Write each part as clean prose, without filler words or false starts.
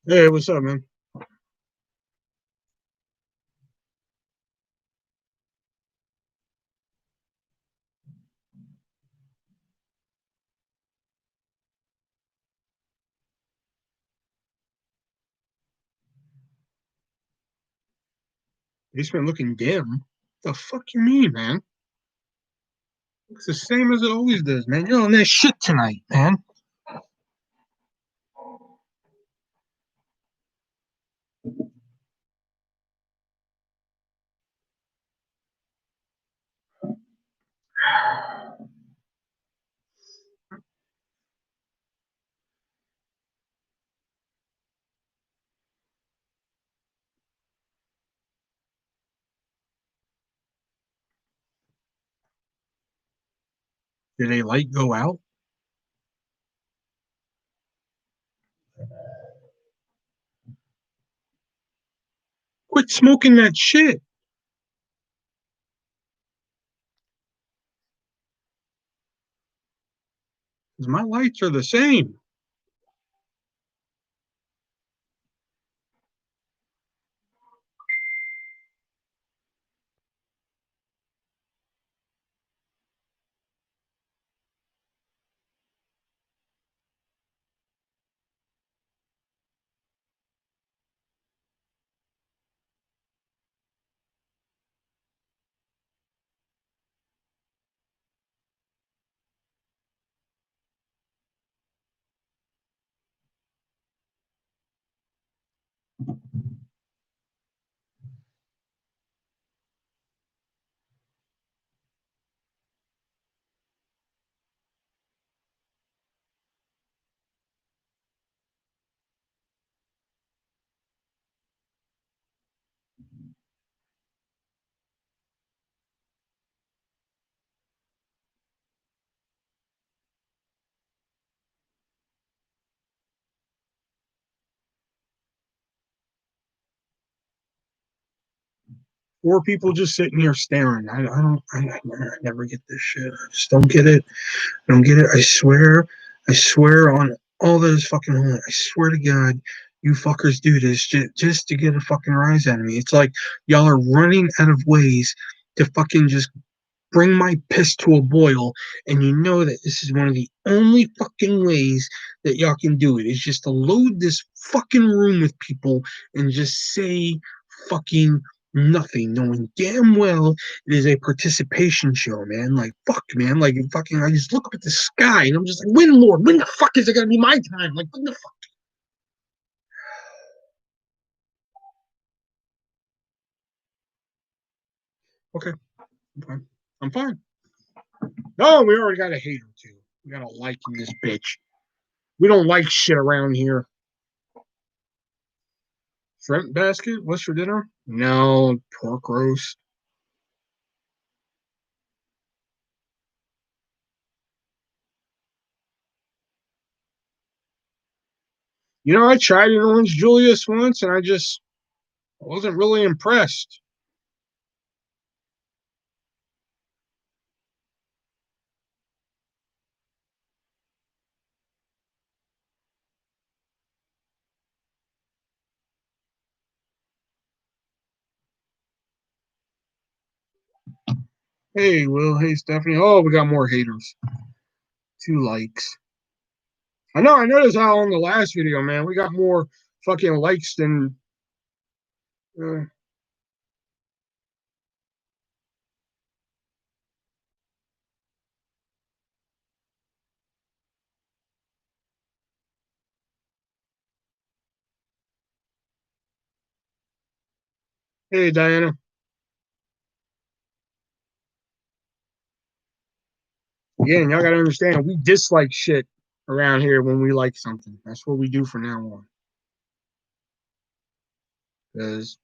Hey, what's up, man? It's been looking dim. The fuck you mean, man? It's the same as it always does, man. You're on that shit tonight, man. Did a light go out? Quit smoking that shit. 'Cause my lights are the same. Four people just sitting here staring. I never get this shit. I just don't get it. I don't get it. I swear on all that is fucking holy. I swear to God, you fuckers do this just to get a fucking rise out of me. It's like y'all are running out of ways to fucking just bring my piss to a boil, and you know that this is one of the only fucking ways that y'all can do it is just to load this fucking room with people and just say fucking nothing, knowing damn well it is a participation show, man. Like fuck, man. Like fucking, I just look up at the sky and I'm just like, when, Lord, when the fuck is it gonna be my time? Like, when the fuck? Okay, I'm fine. I'm fine. No, we already got a hater too. We got a like in this bitch. We don't like shit around here. Shrimp basket? What's for dinner? No, pork roast. You know, I tried an orange Julius once and I wasn't really impressed. Hey, Will. Hey, Stephanie. Oh, we got more haters. Two likes. I know. I noticed how on the last video, man, we got more fucking likes than. Uh, hey, Diana. Yeah, and y'all got to understand, we dislike shit around here when we like something. That's what we do from now on. Because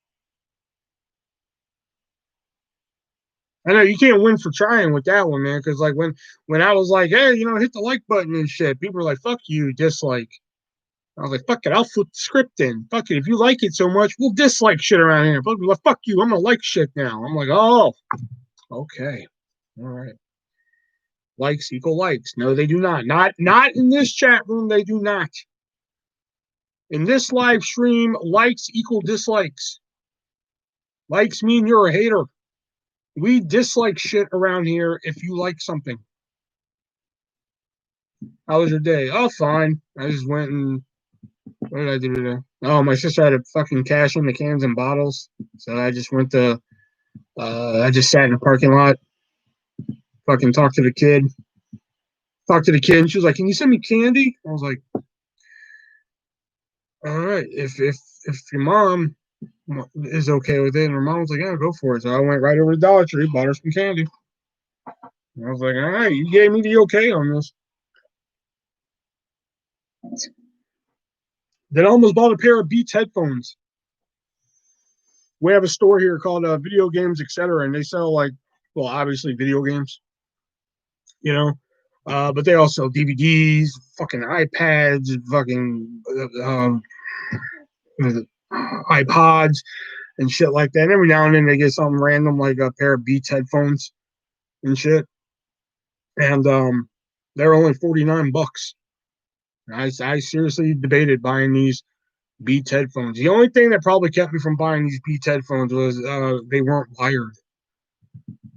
I know you can't win for trying with that one, man. Because like when I was like, hey, hit the like button and shit, people were like, fuck you, dislike. I was like, fuck it, I'll flip the script in. Fuck it, if you like it so much, we'll dislike shit around here. Fuck you, I'm gonna like shit now. I'm like, oh, okay, all right. Likes equal likes. No, they do not. Not in this chat room. They do not. In this live stream, likes equal dislikes. Likes mean you're a hater. We dislike shit around here if you like something. How was your day? Oh, fine. I just went and what did I do today? Oh, my sister had to fucking cash in the cans and bottles. So I just went to I just sat in the parking lot, fucking talked to the kid. Talked to the kid and she was like, "Can you send me candy?" I was like, all right, if your mom is okay with it, and her mom was like, "Yeah, go for it." So I went right over to Dollar Tree, bought her some candy. And I was like, "All right, you gave me the okay on this." Then I almost bought a pair of Beats headphones. We have a store here called Video Games, Etc., and they sell like, well, obviously video games, you know, but they also sell DVDs, fucking iPads, fucking iPods, and shit like that. And every now and then they get something random like a pair of Beats headphones and shit. And they're only $49. I seriously debated buying these Beats headphones. The only thing that probably kept me from buying these Beats headphones was they weren't wired.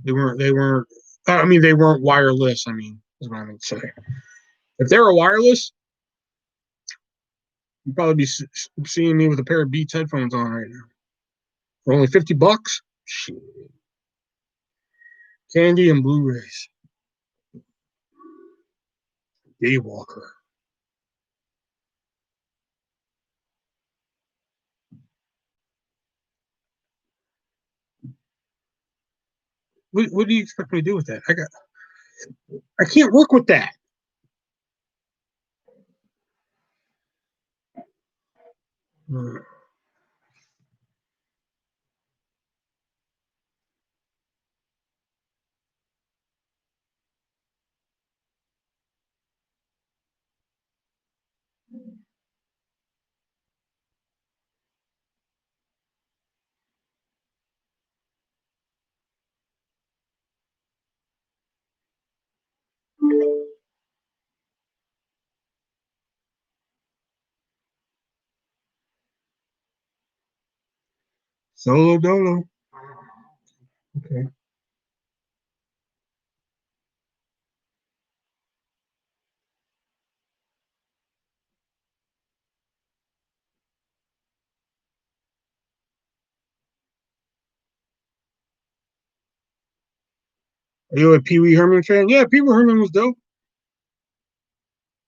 They weren't. I mean, they weren't wireless. I mean, is what I mean to say. If they were wireless, you'd probably be seeing me with a pair of Beats headphones on right now for only $50. Shit. Candy and Blu-rays. Daywalker. What do you expect me to do with that? I can't work with that. Solo dolo. Okay. Are you a Pee Wee Herman fan? Yeah, Pee Wee Herman was dope.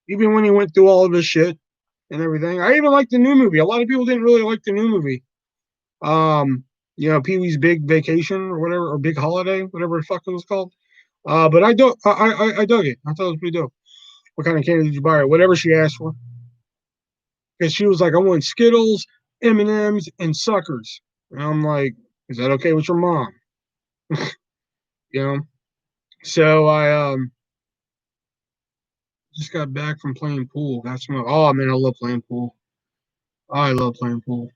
Even when he went through all of his shit and everything. I even liked the new movie. A lot of people didn't really like the new movie. Pee Wee's Big Vacation or whatever, or Big Holiday, whatever the fuck it was called. But I don't. I dug it. I thought it was pretty dope. What kind of candy did you buy her? Whatever she asked for. Because she was like, I want Skittles, M&Ms, and suckers. And I'm like, is that okay with your mom? You know. So I just got back from playing pool. Got some. Oh man, I love playing pool. I love playing pool.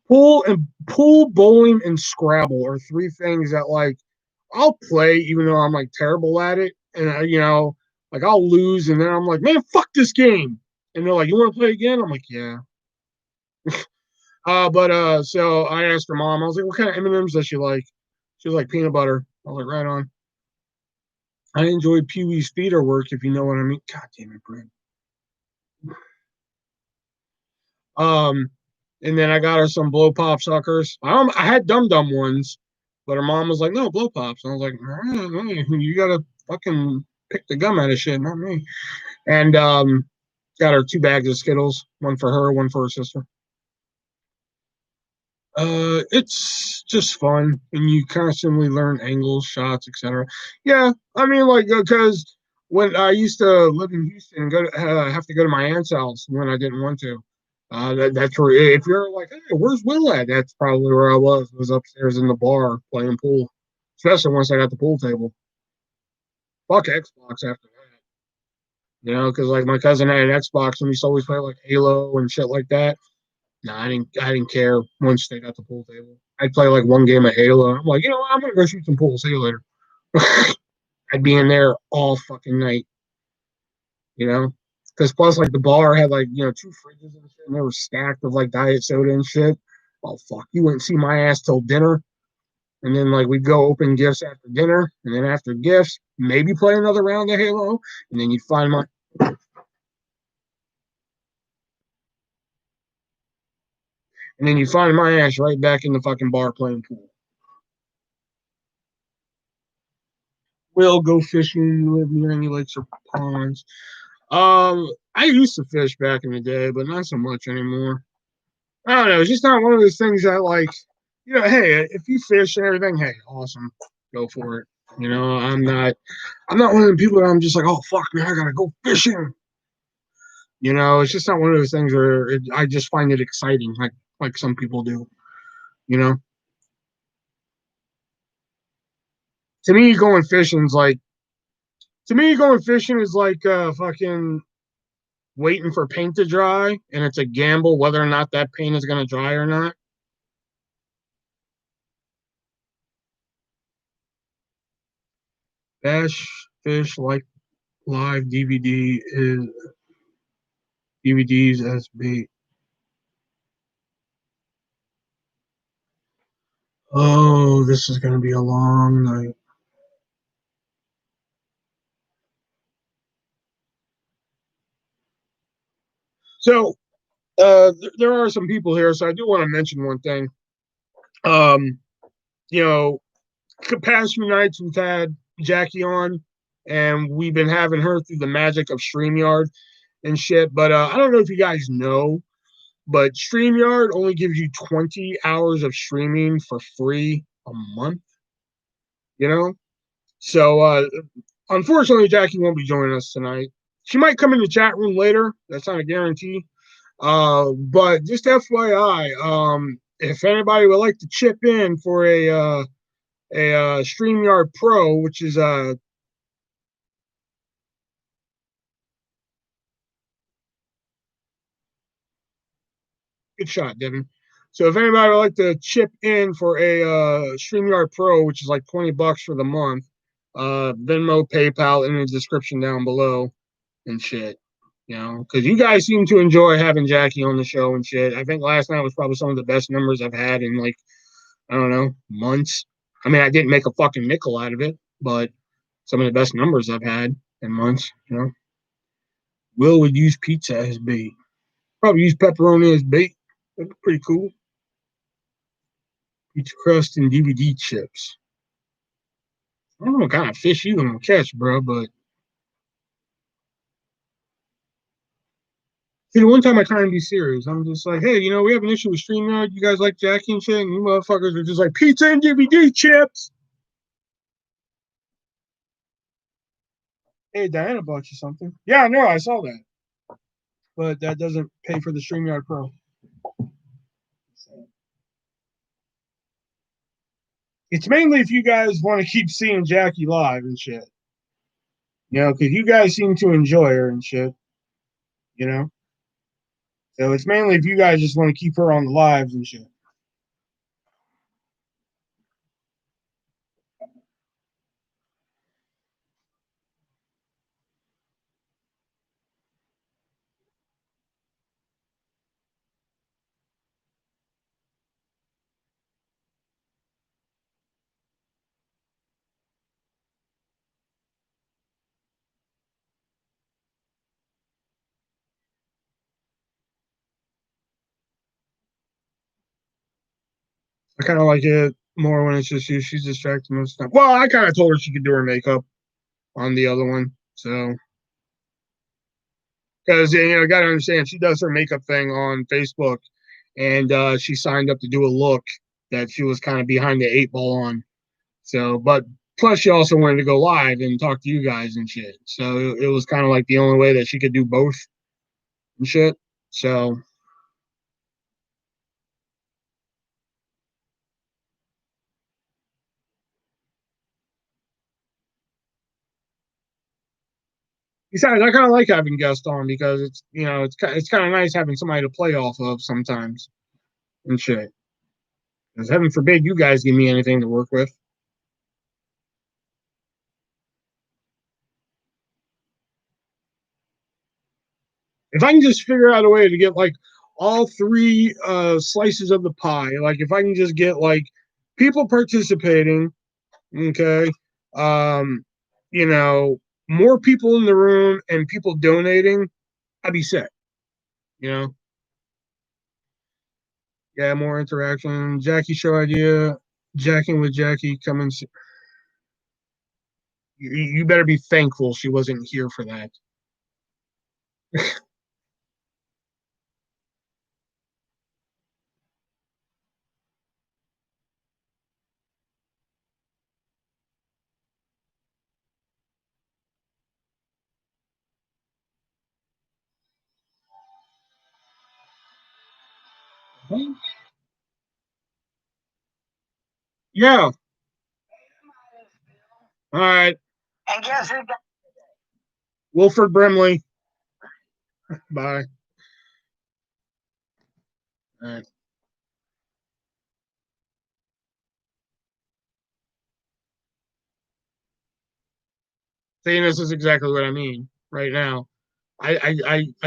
Pool, bowling, and Scrabble are three things that like I'll play even though I'm like terrible at it, and like I'll lose, and then I'm like, man, fuck this game, and they're like, you want to play again? I'm like, yeah. But so I asked her mom. I was like, what kind of M&Ms does she like? She was like peanut butter. I was like, right on. I enjoyed Pee Wee's theater work, if you know what I mean. God damn it, Brent. Um, and then I got her some blow pop suckers. I had dum dum ones, but her mom was like, "No, blow pops." And I was like, "You gotta fucking pick the gum out of shit, not me." And got her two bags of Skittles, one for her, one for her sister. It's just fun, and you constantly learn angles, shots, etc. Yeah, I mean, like, because when I used to live in Houston, and have to go to my aunt's house when I didn't want to. That's where if you're like, hey, where's Will at? That's probably where I was upstairs in the bar playing pool. Especially once I got the pool table. Fuck Xbox after that, because like my cousin had an Xbox and we used to always play like Halo and shit like that. No, I didn't care once they got the pool table. I'd play like one game of Halo. I'm like, I'm gonna go shoot some pool. See you later. I'd be in there all fucking night, you know. Because plus, like the bar had like two fridges and shit, and they were stacked with like diet soda and shit. Oh fuck, you wouldn't see my ass till dinner, and then like we'd go open gifts after dinner, and then after gifts, maybe play another round of Halo, and then you'd find my ass right back in the fucking bar playing pool. We'll go fishing, live near any lakes or ponds. I used to fish back in the day, but not so much anymore. I don't know. It's just not one of those things that like, hey, if you fish and everything, hey, awesome, go for it. I'm not one of the people that I'm just like, oh fuck, man, I gotta go fishing. It's just not one of those things where I just find it exciting, like some people do. You know, to me, going fishing is like fucking waiting for paint to dry, and it's a gamble whether or not that paint is gonna dry or not. Bash fish like live DVDs as bait. Oh, this is gonna be a long night. So, there are some people here, so I do want to mention one thing. Um, you know, past few nights we've had Jackie on, and we've been having her through the magic of Streamyard and shit. But I don't know if you guys know, but Streamyard only gives you 20 hours of streaming for free a month. You know, so unfortunately, Jackie won't be joining us tonight. She might come in the chat room later. That's not a guarantee. But just FYI, if anybody would like to chip in for a StreamYard Pro, which is good shot, Devin. So if anybody would like to chip in for a StreamYard Pro, which is like $20 for the month, Venmo, PayPal in the description down below and shit. Because you guys seem to enjoy having Jackie on the show and shit. I think last night was probably some of the best numbers I've had in like, I don't know, months. I mean, I didn't make a fucking nickel out of it, but some of the best numbers I've had in months. Will would use pizza as bait. Probably use pepperoni as bait. That'd be pretty cool. Pizza crust and DVD chips. I don't know what kind of fish you gonna catch, bro, but the one time I try and be serious, I'm just like, hey, we have an issue with StreamYard. You guys like Jackie and shit, and you motherfuckers are just like pizza and DVD chips. Hey, Diana bought you something. Yeah, no, I saw that, but that doesn't pay for the StreamYard Pro. It's mainly if you guys want to keep seeing Jackie live and shit. Because you guys seem to enjoy her and shit. You know, so it's mainly if you guys just want to keep her on the lives and shit. I kind of like it more when it's just you. She's distracted most of the time. Well, I kind of told her she could do her makeup on the other one, so because got to understand she does her makeup thing on Facebook, and she signed up to do a look that she was kind of behind the eight ball on. So, but plus she also wanted to go live and talk to you guys and shit. So it was kind of like the only way that she could do both and shit. So besides, I kind of like having guests on because it's kind of nice having somebody to play off of sometimes and shit. Because heaven forbid you guys give me anything to work with. If I can just figure out a way to get like all three slices of the pie, like if I can just get like people participating, okay, um, you know, more people in the room and people donating, I'd be set. You know, yeah, more interaction. Jackie show idea, jacking with Jackie coming. You better be thankful she wasn't here for that. Yeah. All right. And guess who? Wilford Brimley. Bye. All right. Saying this is exactly what I mean right now. I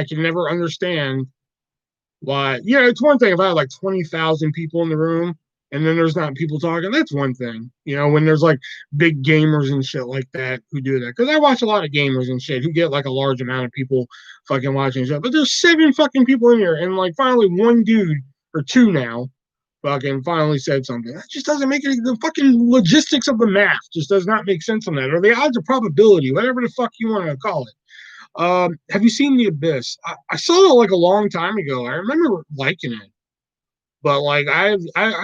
can never understand why. Yeah, it's one thing if I had like 20,000 people in the room and then there's not people talking. That's one thing. You know, when there's like big gamers and shit like that who do that. Because I watch a lot of gamers and shit who get like a large amount of people fucking watching shit. But there's 7 fucking people in here, and like finally one dude or two now fucking finally said something. That just doesn't make any the fucking logistics of the math just does not make sense on that. Or the odds of probability, whatever the fuck you want to call it. Have you seen The Abyss? I saw it like a long time ago. I remember liking it, but like I've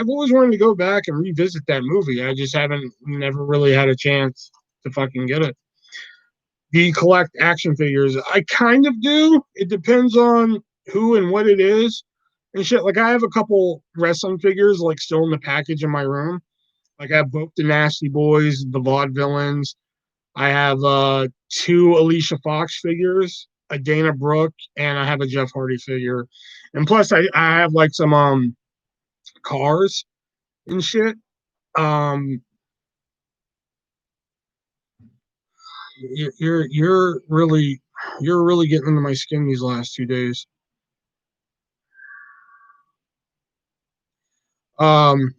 always wanted to go back and revisit that movie. I just haven't never really had a chance to fucking get it. Do you collect action figures? I kind of do. It depends on who and what it is and shit. Like I have a couple wrestling figures like still in the package in my room. Like I have both the Nasty Boys, the Vaudevillains. I have 2 Alicia Fox figures, a Dana Brooke, and I have a Jeff Hardy figure. And plus I have like some cars and shit. Um you're really getting into my skin these last 2 days. Um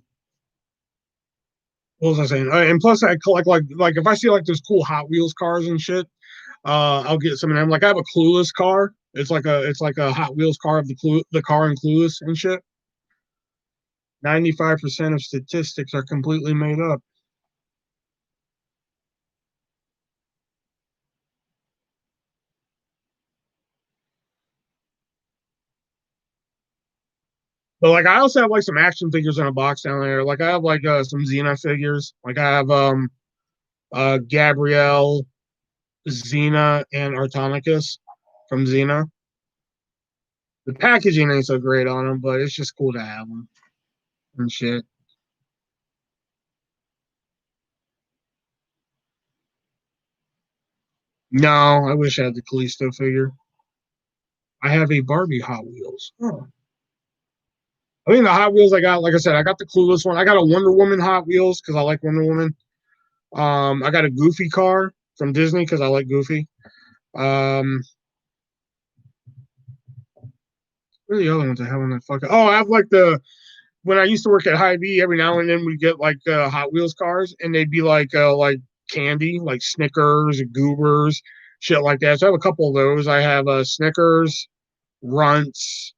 what was I saying? And plus I collect like if I see like those cool Hot Wheels cars and shit, I'll get some of them. Like I have a Clueless car. It's like a Hot Wheels car of the car in Clueless and shit. 95% of statistics are completely made up. But like I also have like some action figures in a box down there. Like I have like some Xena figures. Like I have Gabrielle, Xena, and Artonicus from Xena. The packaging ain't so great on them, but it's just cool to have them and shit. No, I wish I had the Callisto figure. I have a Barbie Hot Wheels. Oh. I think the Hot Wheels I got, like I said, I got the Clueless one. I got a Wonder Woman Hot Wheels because I like Wonder Woman. I got a Goofy car from Disney because I like Goofy. Um, what are the other ones I have on that fucking? Oh, I have like the when I used to work at Hy-Vee, every now and then we get like Hot Wheels cars, and they'd be like candy, like Snickers, Goobers, shit like that. So I have a couple of those. I have Snickers, Runts.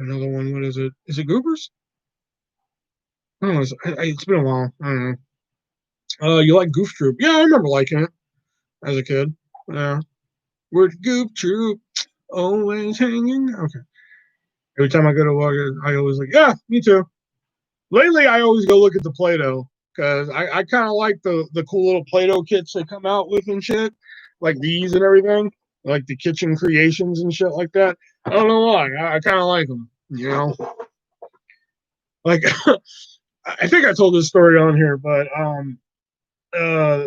Another one. What is it? Is it Goobers? I don't know. It's been a while. I don't know. You like Goof Troop? Yeah, I remember liking it as a kid. Yeah. Where'd Goof Troop always hanging? Okay. Every time I go to work, I always like, yeah, me too. Lately, I always go look at the Play-Doh because I kind of like the cool little Play-Doh kits they come out with and shit, like these and everything, like the kitchen creations and shit like that. I don't know why. I kind of like them, you know. Like I think I told this story on here, but uh,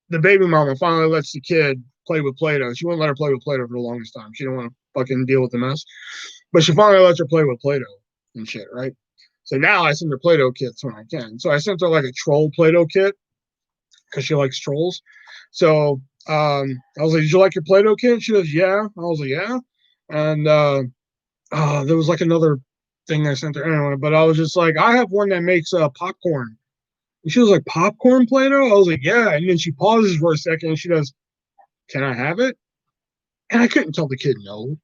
the baby mama finally lets the kid play with Play-Doh. She wouldn't let her play with Play-Doh for the longest time. She didn't want to fucking deal with the mess, but she finally lets her play with Play-Doh and shit, right? So now I send her Play-Doh kits when I can. So I sent her like a troll Play-Doh kit because she likes trolls. So I was like, "Did you like your Play-Doh kit?" She goes, "Yeah." I was like, "Yeah," and there was like another thing I sent her anyway, but I was just like, "I have one that makes popcorn." And she was like, "Popcorn Play-Doh?" I was like, "Yeah," and then she pauses for a second and she goes, "Can I have it?" And I couldn't tell the kid no,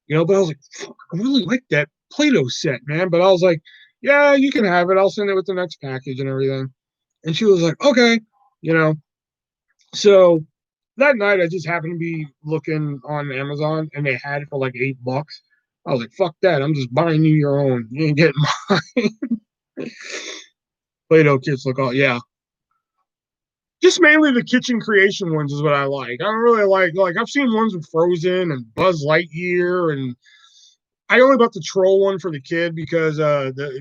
but I was like, "Fuck, I really like that Play-Doh set, man." But I was like, "Yeah, you can have it. I'll send it with the next package and everything." And she was like, "Okay," you know. So that night, I just happened to be looking on Amazon, and they had it for like $8. I was like, "Fuck that! I'm just buying you your own. You ain't getting mine." Play-Doh kits look all, yeah. Just mainly the kitchen creation ones is what I like. I don't really like I've seen ones with Frozen and Buzz Lightyear, and I only bought the troll one for the kid because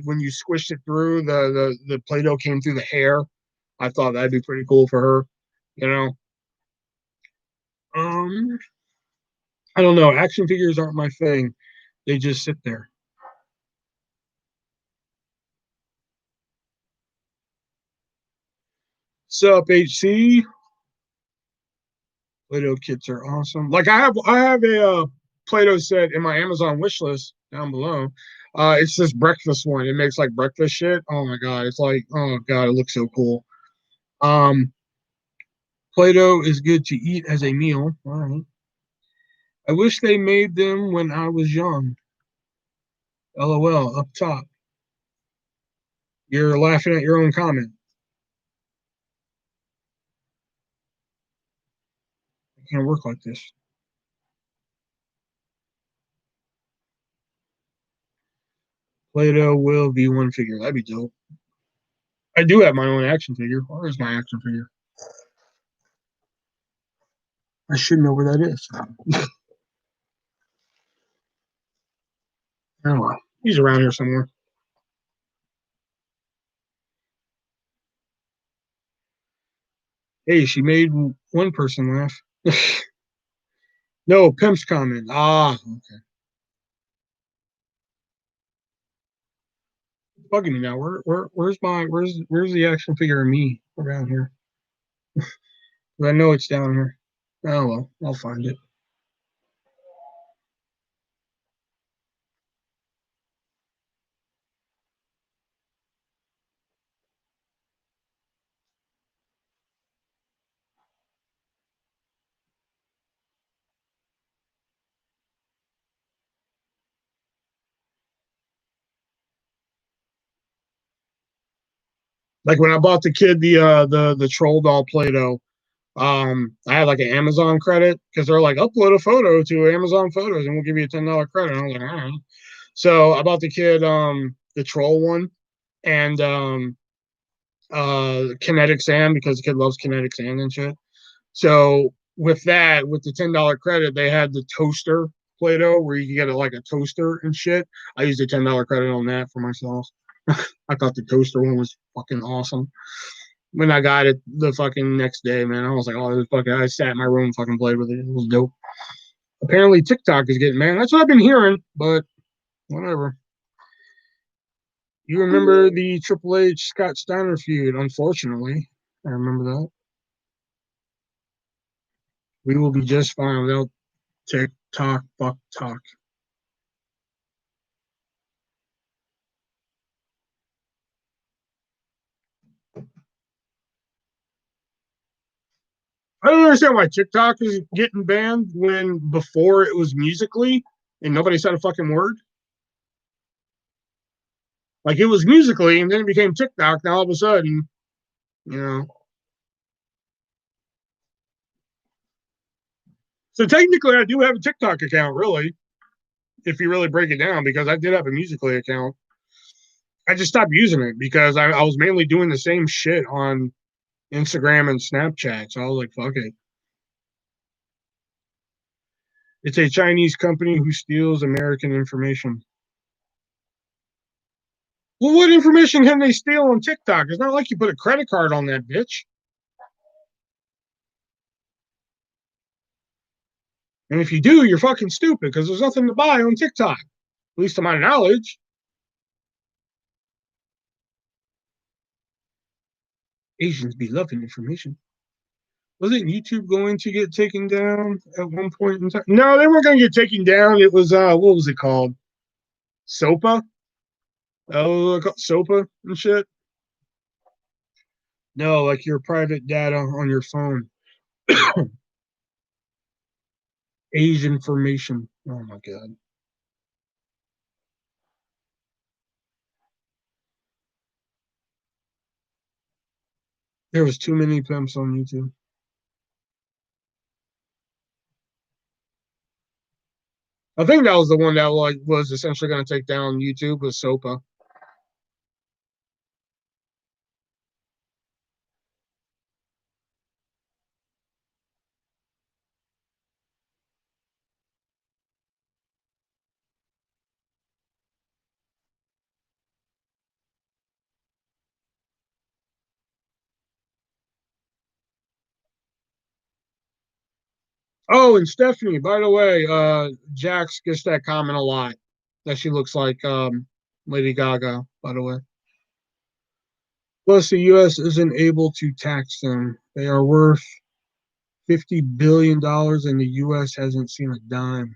when you squished it through the Play-Doh came through the hair. I thought that'd be pretty cool for her, you know. Um, I don't know. Action figures aren't my thing. They just sit there. Sup, HC? Play-Doh kits are awesome. Like I have a Play-Doh set in my Amazon wish list down below. It's this breakfast one. It makes like breakfast shit. Oh my god, it's like, oh god, it looks so cool. Um, Play-Doh is good to eat as a meal. All right. I wish they made them when I was young. LOL. Up top, you're laughing at your own comment. It can't work like this. Play-Doh will be one figure. That'd be dope. I do have my own action figure. Where's my action figure? I should know where that is. Oh, he's around here somewhere. Hey, she made one person laugh. No, Pimp's comment. Ah, okay. It's bugging me now. Where's the action figure of me around here? I know it's down here. Oh well, I'll find it. Like when I bought the kid the troll doll Play-Doh, I had like an Amazon credit because they're like upload a photo to Amazon Photos and we'll give you a $10 credit. And I was like, all right. So I bought the kid the troll one and kinetic sand because the kid loves kinetic sand and shit. So with that, with the $10 credit, they had the toaster Play-Doh where you can get like a toaster and shit. I used a $10 credit on that for myself. I thought the toaster one was fucking awesome. When I got it the fucking next day, man, I was like, oh, this fucking. I sat in my room, and fucking played with it. It was dope. Apparently, TikTok is getting, man. That's what I've been hearing, but whatever. You remember the Triple H Scott Steiner feud? Unfortunately, I remember that. We will be just fine without TikTok. Fuck talk. I don't understand why TikTok is getting banned when before it was Musically and nobody said a fucking word. Like it was Musically and then it became TikTok. Now all of a sudden, you know. So technically, I do have a TikTok account, really, if you really break it down, because I did have a Musically account. I just stopped using it because I was mainly doing the same shit on Instagram and Snapchat. So I was like, fuck it. It's a Chinese company who steals American information. Well, what information can they steal on TikTok? It's not like you put a credit card on that bitch. And if you do, you're fucking stupid because there's nothing to buy on TikTok, at least to my knowledge. Asians be loving information. Wasn't YouTube going to get taken down at one point in time? No, they weren't going to get taken down. It was what was it called? SOPA. Oh, SOPA and shit. No, like your private data on your phone, age information. Oh my god, there was too many pimps on YouTube. I think that was the one that like was essentially going to take down YouTube was SOPA. Oh, and Stephanie, by the way, Jax gets that comment a lot that she looks like Lady Gaga, by the way. Plus, the U.S. isn't able to tax them. They are worth $50 billion, and the U.S. hasn't seen a dime.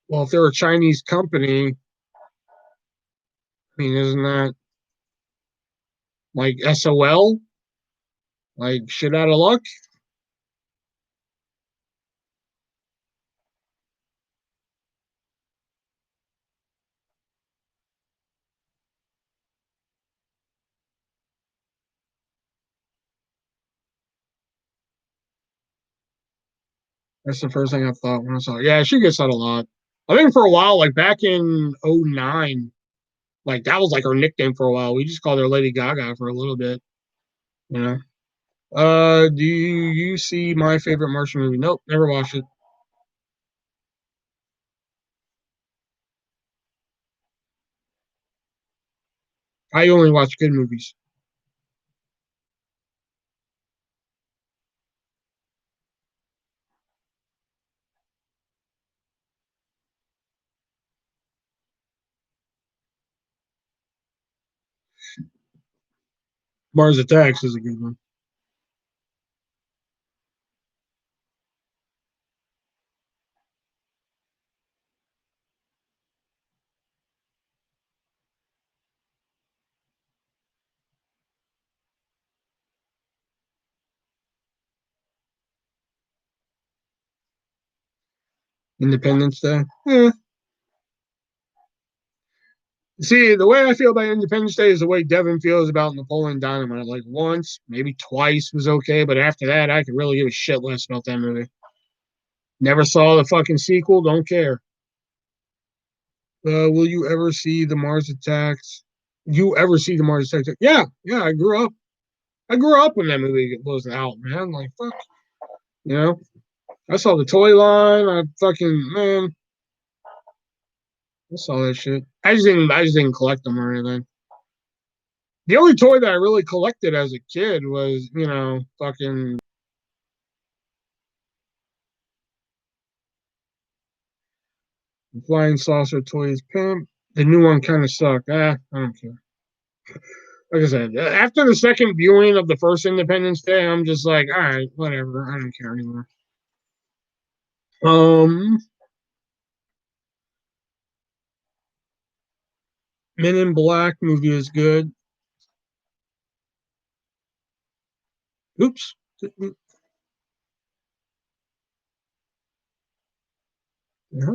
Well, if they're a Chinese company, I mean, isn't that like SOL? Like shit out of luck? That's the first thing I thought when I saw it. Yeah, she gets that a lot. I think for a while, like back in '09, like that was like her nickname for a while. We just called her Lady Gaga for a little bit, you know. Do you see my favorite Martian movie? Nope, never watched it. I only watch good movies. Mars Attacks is a good one. Independence Day. Yeah. See, the way I feel about Independence Day is the way Devin feels about Napoleon Dynamite. Like once, maybe twice was okay, but after that, I could really give a shit less about that movie. Never saw the fucking sequel. Don't care. Will you ever see the Mars Attacks? You ever see the Mars Attacks? Yeah, yeah. I grew up. I grew up when that movie was out, man. Like fuck, you know. I saw the toy line. I fucking man. I saw that shit. I just didn't. I just didn't collect them or anything. The only toy that I really collected as a kid was, fucking flying saucer toys pimp. The new one kind of sucked. I don't care. Like I said, after the second viewing of the first Independence Day, I'm just like, all right, whatever. I don't care anymore. Um, Men in Black movie is good. Oops. Yeah.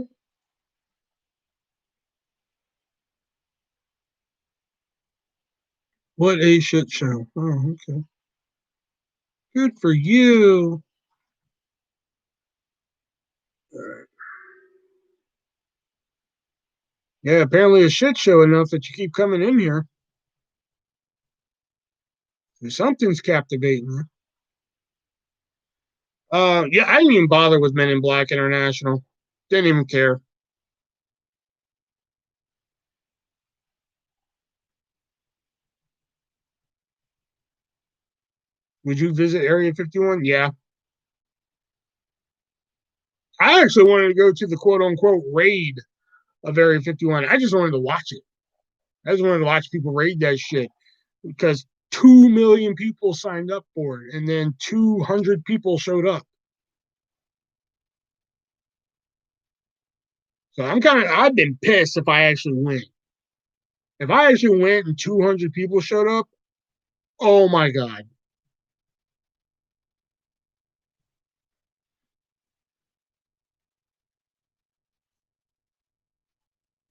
What a shit show. Oh, okay. Good for you. All right. Yeah, apparently a shit show enough that you keep coming in here. Something's captivating you. Yeah, I didn't even bother with Men in Black International. Didn't even care. Would you visit Area 51? Yeah. I actually wanted to go to the quote unquote raid of Area 51. I just wanted to watch it. I just wanted to watch people raid that shit. because 2 million people signed up for it, and then 200 people showed up. So I've been pissed if I actually went. If I actually went and 200 people showed up, oh my God.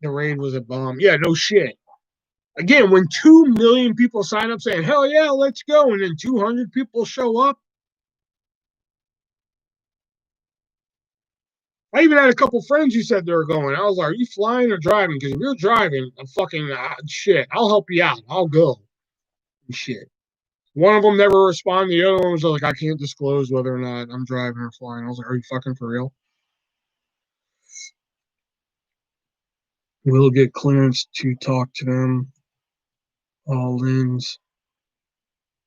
The raid was a bomb. Yeah, no shit. Again, when 2 million people sign up saying, hell yeah, let's go, and then 200 people show up. I even had a couple friends who said they were going. I was like, are you flying or driving? Because if you're driving, I'm fucking shit. I'll help you out. I'll go. Shit. One of them never responded. The other one was like, I can't disclose whether or not I'm driving or flying. I was like, are you fucking for real? We'll get clearance to talk to them. All ins.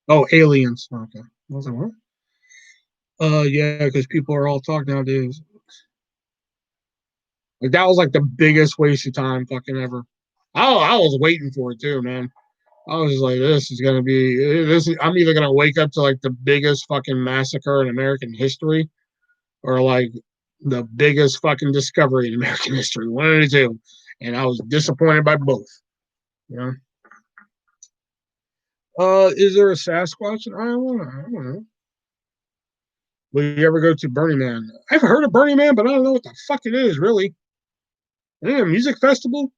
Oh, aliens. Okay. I was like, what? Yeah, because people are all talking nowadays. Like that was like the biggest waste of time fucking ever. I was waiting for it too, man. I was just like, this is gonna be this. I'm either gonna wake up to like the biggest fucking massacre in American history, or like the biggest fucking discovery in American history. One of the two. And I was disappointed by both. You know. Is there a Sasquatch in Iowa? I don't know. Will you ever go to Burning Man? I've heard of Burning Man, but I don't know what the fuck it is, really. Is it a music festival?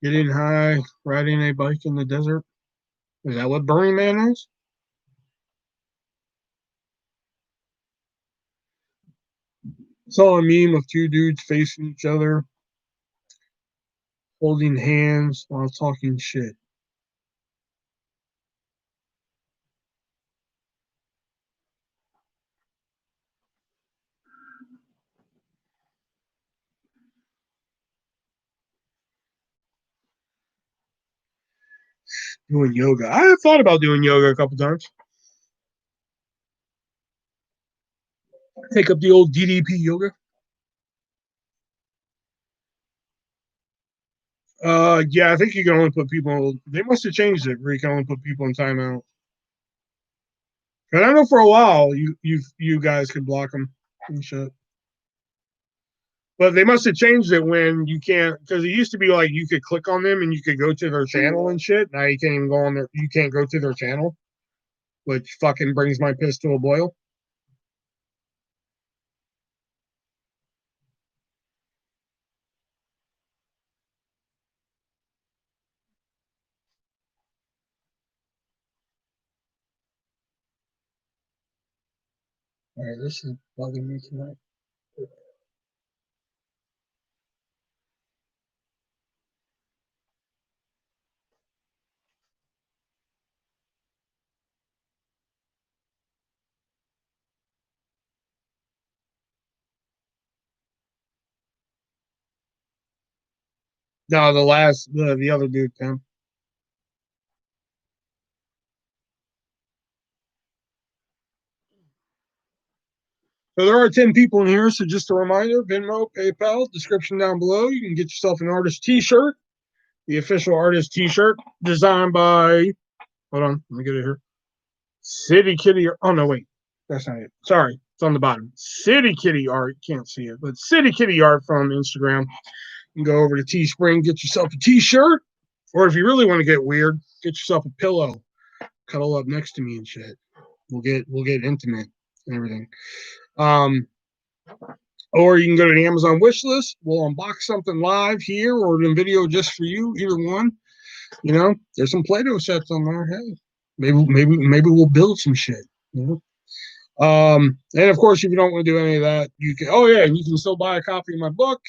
Getting high, riding a bike in the desert. Is that what Burning Man is? Saw a meme of two dudes facing each other, holding hands while talking shit. Doing yoga. I have thought about doing yoga a couple times. Take up the old DDP yoga. Yeah, I think you can only put people. They must have changed it where you can only put people in timeout. And I know for a while you guys could block them and shit. But they must have changed it when you can't, because it used to be like you could click on them and you could go to their channel and shit. Now you can't even go on their. You can't go to their channel, which fucking brings my piss to a boil. All right, this is bugging me tonight. No, the other dude, Tim. So there are 10 people in here. So just a reminder, Venmo, PayPal, description down below. You can get yourself an artist t-shirt, the official artist t-shirt designed by, hold on, let me get it here. City Kitty. Oh, no, wait. That's not it. Sorry. It's on the bottom. City Kitty Art. Can't see it, but City Kitty Art from Instagram. You can go over to Teespring, get yourself a t-shirt. Or if you really want to get weird, get yourself a pillow. Cuddle up next to me and shit. We'll get intimate and everything. Um, or you can go to the Amazon wish list. We'll unbox something live here or in video just for you. Either one. You know, there's some Play-Doh sets on there. Hey, maybe we'll build some shit. You know. And of course, if you don't want to do any of that, you can. Oh yeah, and you can still buy a copy of my book,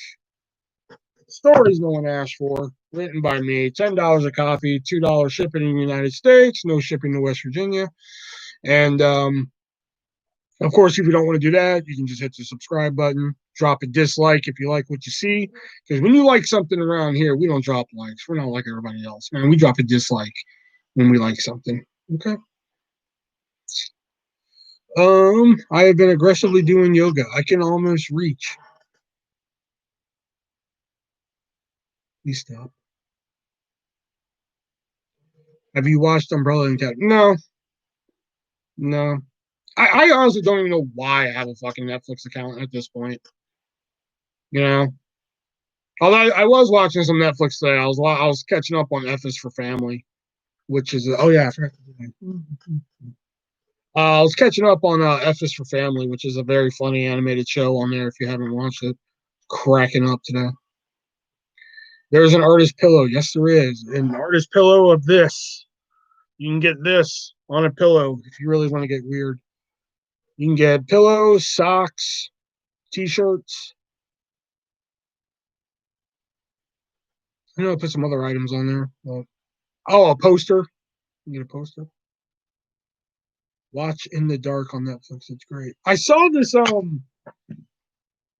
Stories No One Asked For, written by me. $10 a copy, $2 shipping in the United States, no shipping to West Virginia, and Of course, if you don't want to do that, you can just hit the subscribe button, drop a dislike if you like what you see. Because when you like something around here, we don't drop likes. We're not like everybody else, man. We drop a dislike when we like something. Okay. I have been aggressively doing yoga. I can almost reach. Please stop. Have you watched Umbrella Academy? No, no. I honestly don't even know why I have a fucking Netflix account at this point. You know, although I was watching some Netflix today. I was catching up on F is for Family, which is oh yeah, I forgot to do that. I was catching up on F is for Family, which is a very funny animated show on there. If you haven't watched it, cracking up today. There's an artist pillow. Yes, there is. An artist pillow of this. You can get this on a pillow if you really want to get weird. You can get pillows, socks, t-shirts. I know I put some other items on there. Oh, a poster. You get a poster. Watch in the Dark on Netflix. It's great. I saw this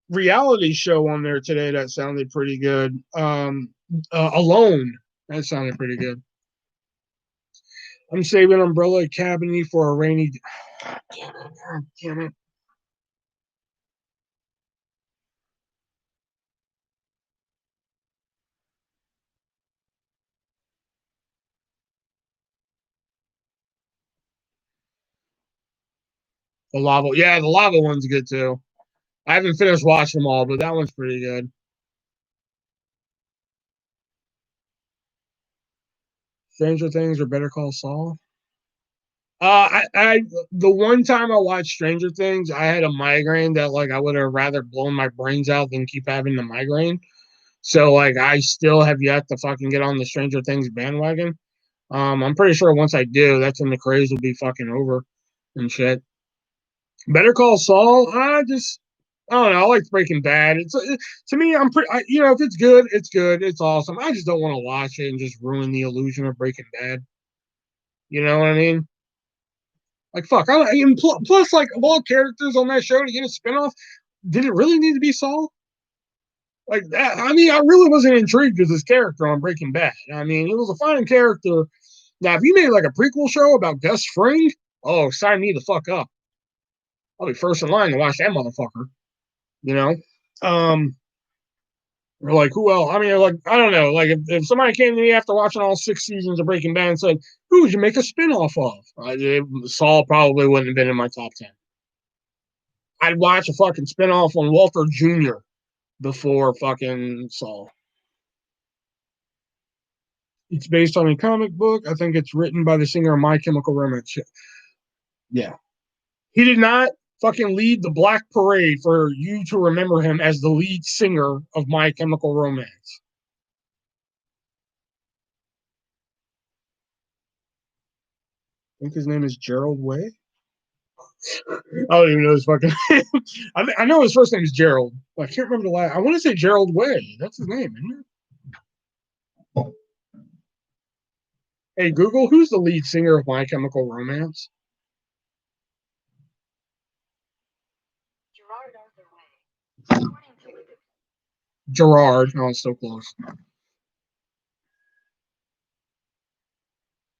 reality show on there today that sounded pretty good. Alone. That sounded pretty good. I'm saving Umbrella Academy for a rainy day. Damn it. God damn it. The lava. Yeah, the lava one's good too. I haven't finished watching them all, but that one's pretty good. Stranger Things or Better Call Saul? The one time I watched Stranger Things, I had a migraine that like I would have rather blown my brains out than keep having the migraine. So like I still have yet to fucking get on the Stranger Things bandwagon. I'm pretty sure once I do, that's when the craze will be fucking over and shit. Better Call Saul, I don't know. I like Breaking Bad. To me, I'm pretty. If it's good, it's good. It's awesome. I just don't want to watch it and just ruin the illusion of Breaking Bad. You know what I mean? Like fuck. Plus, like of all characters on that show to get a spinoff, did it really need to be Saul? Like that. I mean, I really wasn't intrigued with his character on Breaking Bad. I mean, he was a fine character. Now, if you made like a prequel show about Gus Fring, oh, sign me the fuck up. I'll be first in line to watch that motherfucker. You know, or like who else? I mean, like I don't know. Like if somebody came to me after watching all 6 seasons of Breaking Bad and said, "Who would you make a spinoff of?" Saul probably wouldn't have been in my top 10. I'd watch a fucking spinoff on Walter Jr. before fucking Saul. It's based on a comic book. I think it's written by the singer of My Chemical Romance. Yeah. He did not fucking lead the Black Parade for you to remember him as the lead singer of My Chemical Romance. I think his name is Gerald Way. I don't even know his fucking name. I know his first name is Gerald. But I can't remember the last. I want to say Gerald Way. That's his name, isn't it? Hey, Google, who's the lead singer of My Chemical Romance? Gerard. Oh, it's so close.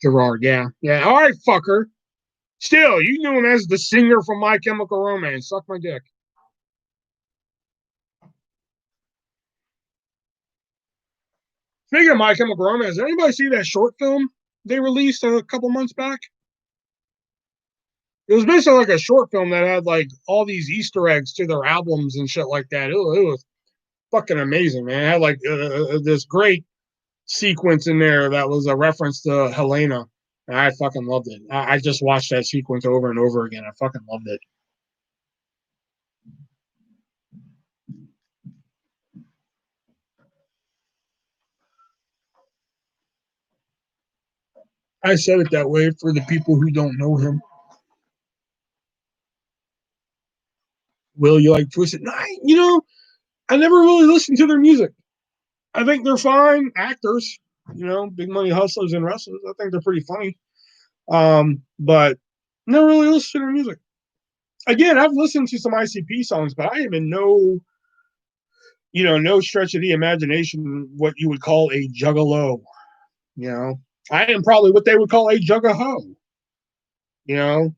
Gerard, yeah. Yeah. All right, fucker. Still, you knew him as the singer from My Chemical Romance. Suck my dick. Speaking of My Chemical Romance, did anybody see that short film they released a couple months back? It was basically like a short film that had like all these Easter eggs to their albums and shit like that. It was fucking amazing, man. It had like this great sequence in there that was a reference to Helena. And I fucking loved it. I just watched that sequence over and over again. I fucking loved it. I said it that way for the people who don't know him. Will you like Twisted? I never really listened to their music. I think they're fine actors, big money hustlers and wrestlers. I think they're pretty funny. But never really listened to their music. again, I've listened to some ICP songs, but I am in no, no stretch of the imagination what you would call a juggalo. I am probably what they would call a juggaho.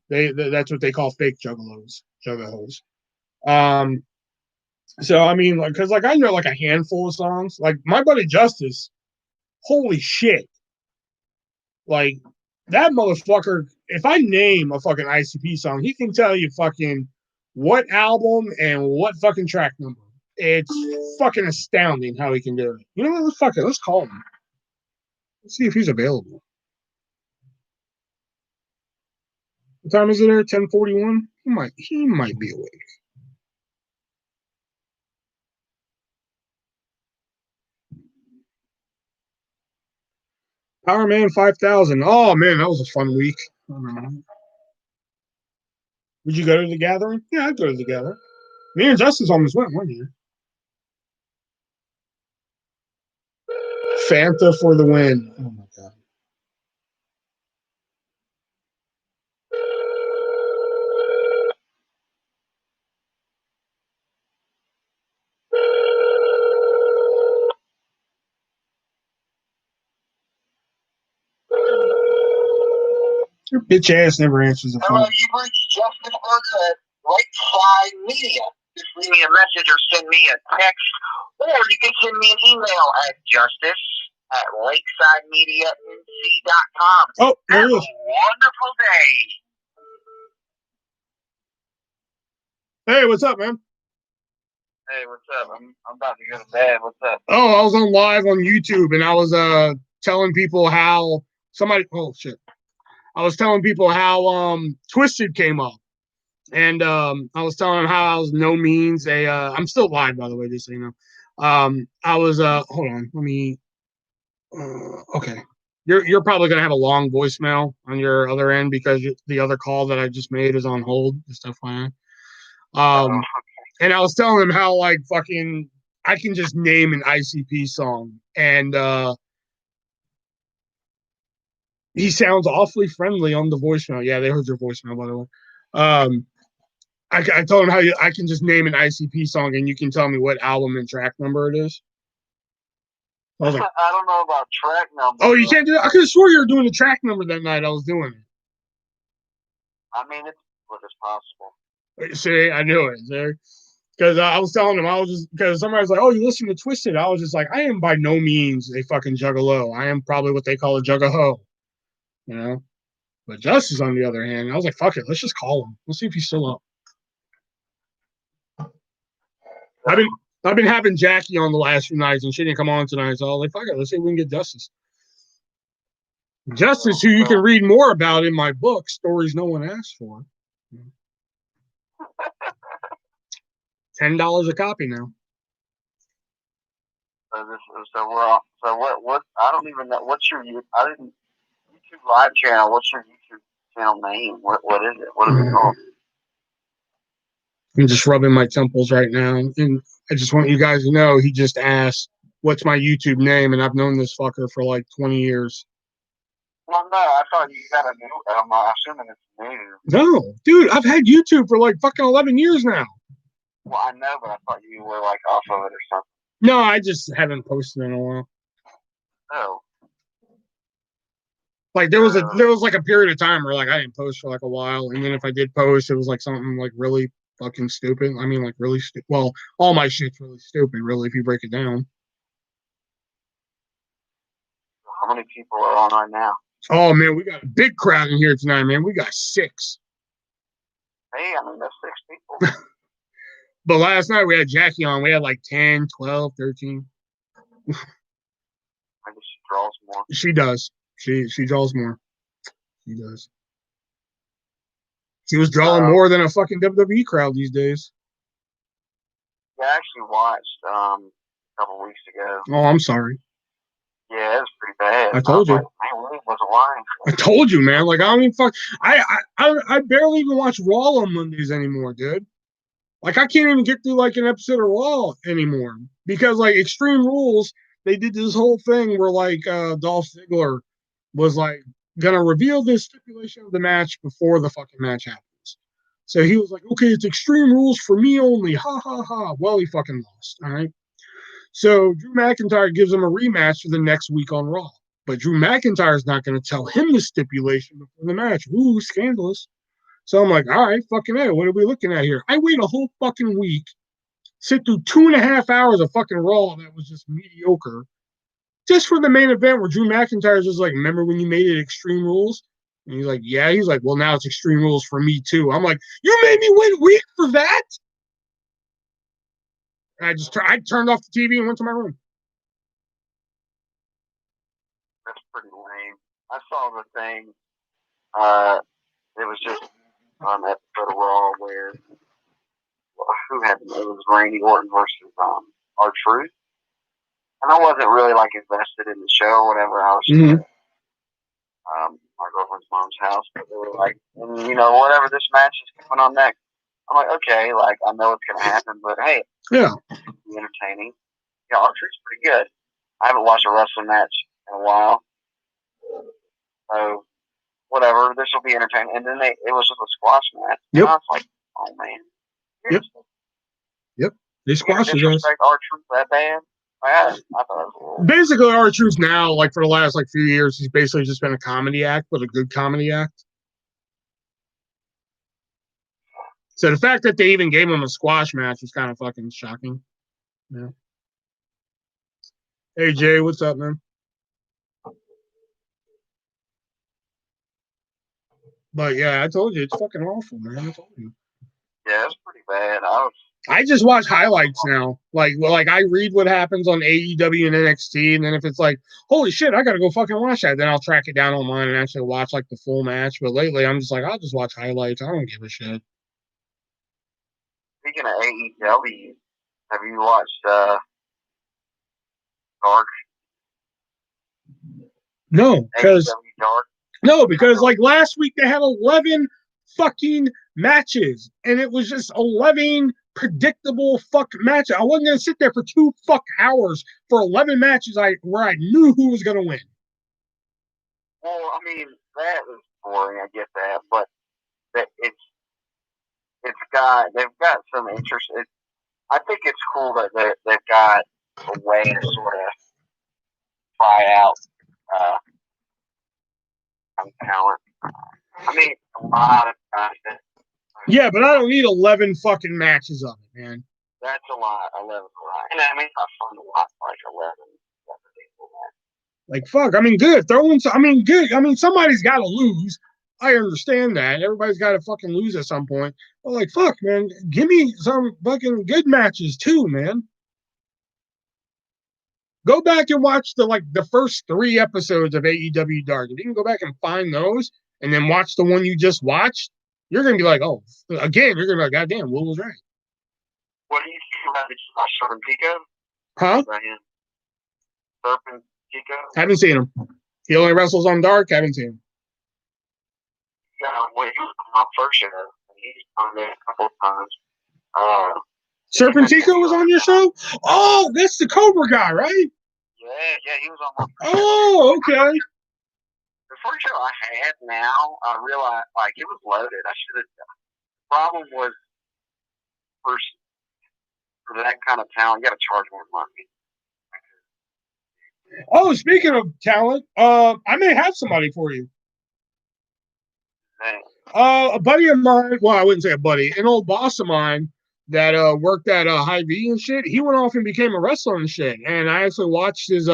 That's what they call fake juggahos. So I mean, like, because like I know like a handful of songs. Like my buddy Justice, holy shit, like that motherfucker. If I name a fucking ICP song, he can tell you fucking what album and what fucking track number. It's fucking astounding how he can do it. You know what? Let's call him. Let's see if he's available. What time is it there? 10:41. He might be awake. Power Man 5000. Oh man, that was a fun week. Would you go to the gathering? Yeah, I'd go to the gathering. Me and Justice almost went one year. Fanta for the win. Oh my god. Your bitch ass never answers the phone. Hello, you've reached Justin Berger at Lakeside Media. Just leave me a message or send me a text, or you can send me an email at justice@lakesidemedianc.com. Oh, there Have it a is. wonderful day. Hey, what's up, man? Hey, what's up? I'm about to go to bed. What's up? Oh, I was on live on YouTube and I was telling people how I was telling people how Twisted came up. And I was telling them how I was no means a I'm still live, by the way, just so you know. I was hold on, let me okay. You're probably gonna have a long voicemail on your other end because the other call that I just made is on hold, just FYI. And I was telling him how like fucking I can just name an ICP song and he sounds awfully friendly on the voicemail. Yeah, they heard your voicemail, by the way. I told him how I can just name an ICP song and you can tell me what album and track number it is. I was like, I don't know about track number. Oh, you can't do that? I could have swore you were doing the track number that night I was doing it. I mean, it's what is possible. See, I knew it. Because I was telling him, because somebody was like, oh, you listen to Twisted? I was just like, I am by no means a fucking juggalo. I am probably what they call a juggaho. But Justice, on the other hand, I was like, fuck it, let's just call him. Let's see if he's still up. I've been having Jackie on the last few nights, and she didn't come on tonight. So I was like, fuck it, let's see if we can get Justice. Justice, who you can read more about in my book, Stories No One Asked For. $10 a copy now. So we're off. So what? I don't even know. What's your YouTube live channel? What's your YouTube channel name? What is it? What is it called? I'm just rubbing my temples right now, and I just want you guys to know he just asked, "What's my YouTube name?" And I've known this fucker for like 20 years. Well, no, I thought you got a new. I'm assuming it's new. No, dude, I've had YouTube for like fucking 11 years now. Well, I know, but I thought you were like off of it or something. No, I just haven't posted in a while. Oh. Like there was like a period of time where like I didn't post for like a while, and then if I did post, it was like something like really fucking stupid. I mean, like really stupid. Well, all my shit's really stupid, really, if you break it down. How many people are on right now? Oh man, we got a big crowd in here tonight, man. We got 6. Hey, I mean that's 6 people. But last night we had Jackie on. We had like 10, 12, 13. I guess she draws more. She does. She draws more. She does. She was drawing more than a fucking WWE crowd these days. Yeah, I actually watched a couple weeks ago. Oh, I'm sorry. Yeah, it was pretty bad. I told you. Like, man, William wasn't lying. I told you, man. Like I don't even fuck. I barely even watch Raw on Mondays anymore, dude. Like I can't even get through like an episode of Raw anymore because like Extreme Rules, they did this whole thing where like Dolph Ziggler was like gonna reveal this stipulation of the match before the fucking match happens. So he was like, okay, it's Extreme Rules for me only. Ha ha ha. Well, he fucking lost. All right. So Drew McIntyre gives him a rematch for the next week on Raw. But Drew McIntyre's not going to tell him the stipulation before the match. Ooh, scandalous. So I'm like, all right, fucking A, what are we looking at here? I wait a whole fucking week, sit through 2.5 hours of fucking Raw that was just mediocre, just for the main event where Drew McIntyre's just like, remember when you made it Extreme Rules? And he's like, yeah. He's like, well, now it's Extreme Rules for me too. I'm like, you made me wait a week for that? And I turned off the TV and went to my room. That's pretty lame. I saw the thing. It was just on episode of Raw where who had it was Randy Orton versus R-Truth, and I wasn't really like invested in the show or whatever. I was just at my girlfriend's mom's house, but they were like, whatever this match is coming on next. I'm like, okay, like I know it's gonna happen, but hey, yeah, it'll be entertaining. Yeah, R-Truth's pretty good. I haven't watched a wrestling match in a while, so whatever, this will be entertaining. And then it was just a squash match. Yep. And I was like, oh man. Yep. They squashed it. Disrespect R-Truth that bad. I thought it was basically R-Truth now, like for the last like few years, he's basically just been a comedy act, but a good comedy act. So the fact that they even gave him a squash match was kind of fucking shocking. Yeah. Hey Jay, what's up, man? But yeah, I told you it's fucking awful, man. I told you. Yeah, it's pretty bad. I just watch highlights now. Like I read what happens on AEW and NXT, and then if it's like, holy shit, I gotta go fucking watch that, then I'll track it down online and actually watch like the full match. But lately, I'm just like, I'll just watch highlights. I don't give a shit. Speaking of AEW, have you watched Dark? No, because AEW Dark. No, because like last week they had 11 fucking matches, and it was just 11 predictable fuck matches. I wasn't gonna sit there for 2 fuck hours for 11 matches where I knew who was gonna win. Well, I mean that is boring. I get that, but they've got some interest. I think it's cool that they've got a way to sort of try out talent. I mean, a lot of content. Yeah, but I don't need 11 fucking matches of it, man. That's a lot. 11 a lot. And I mean, it's fun to watch like 11. Like, fuck. I mean, good. Good. I mean, somebody's got to lose. I understand that. Everybody's got to fucking lose at some point. But, like, fuck, man. Give me some fucking good matches, too, man. Go back and watch the first 3 episodes of AEW Dark. If you can go back and find those and then watch the one you just watched, you're going to be like, oh, again, you're going to be like, goddamn, Will was right. What do you think about Serpentico? Huh? Serpentico? Haven't seen him. He only wrestles on Dark. Haven't seen him. Yeah, well, he was on my first show. He's on there a couple of times. Serpentico was on your show? Oh, that's the Cobra guy, right? Yeah, he was on my Oh, okay. The first show I had now, I realized, like, it was loaded. I should have. The problem was, for that kind of talent, you got to charge more money. Oh, speaking of talent, I may have somebody for you. A buddy of mine, well, I wouldn't say a buddy, an old boss of mine that worked at Hy-Vee and shit, he went off and became a wrestler and shit. And I actually watched his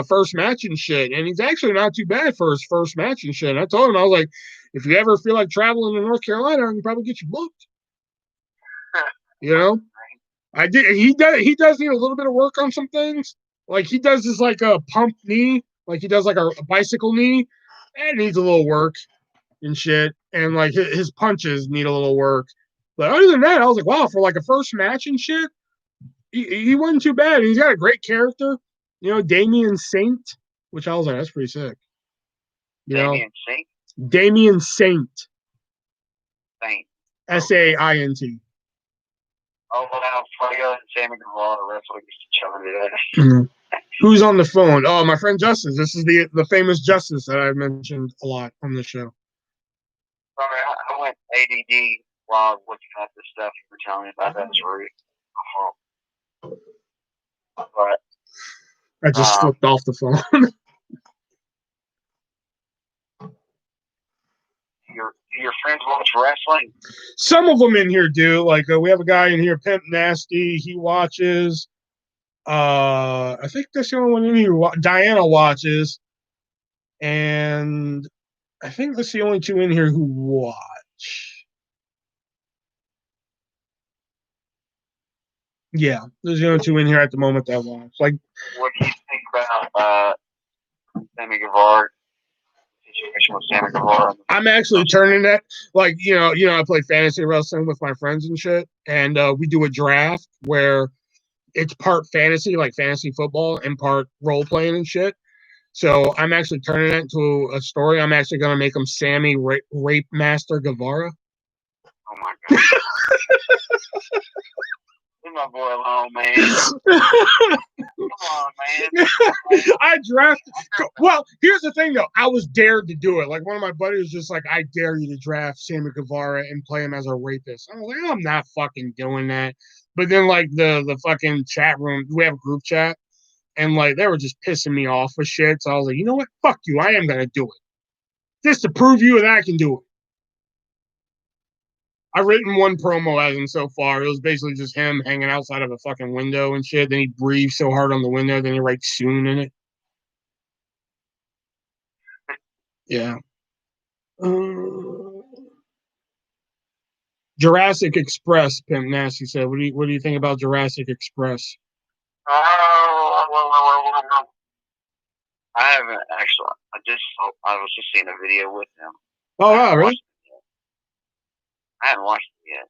first match and shit. And he's actually not too bad for his first match and shit. And I told him, I was like, if you ever feel like traveling to North Carolina, I can probably get you booked. You know? I did. He does need a little bit of work on some things. Like he does this like a pump knee, like he does like a bicycle knee. It needs a little work and shit. And like his punches need a little work. But other than that, I was like, wow, for like a first match and shit, he wasn't too bad. He's got a great character. You know, Damien Saint, which I was like, that's pretty sick. Damien Saint? Damien Saint. Saint. Saint. Oh, well, Fuego and Sammy Guevara wrestling each other today. Mm-hmm. Who's on the phone? Oh, my friend Justice. This is the famous Justice that I've mentioned a lot on the show. Sorry, I I went ADD while I was looking at this stuff you were telling me about. That's rude. But I just slipped off the phone. your friends watch wrestling? Some of them in here do. Like we have a guy in here, Pimp Nasty. He watches. I think that's the only one in here. Diana watches, and I think that's the only two in here who watch. Yeah, there's the only two in here at the moment that watch. Like, what do you think about Sammy Guevara? Situation with Sammy Guevara? I'm actually turning that. Like, I play fantasy wrestling with my friends and shit, and we do a draft where it's part fantasy, like fantasy football, and part role playing and shit. So I'm actually turning it into a story. I'm actually going to make him Sammy Rape Master Guevara. Oh my god. Leave my boy alone, man. Come on, man. I drafted. Well, here's the thing, though. I was dared to do it. Like, one of my buddies was just like, I dare you to draft Sammy Guevara and play him as a rapist. I was like, I'm not fucking doing that. But then, like, the fucking chat room, we have a group chat, and, like, they were just pissing me off with shit. So I was like, you know what? Fuck you. I am going to do it. Just to prove you that I can do it. I've written one promo as him so far. It was basically just him hanging outside of a fucking window and shit. Then he breathed so hard on the window, then he writes soon in it. Yeah. Jurassic Express, Pimp Nasty said. What do you think about Jurassic Express? I haven't actually. I was just seeing a video with him. Oh wow, really? I haven't watched it yet.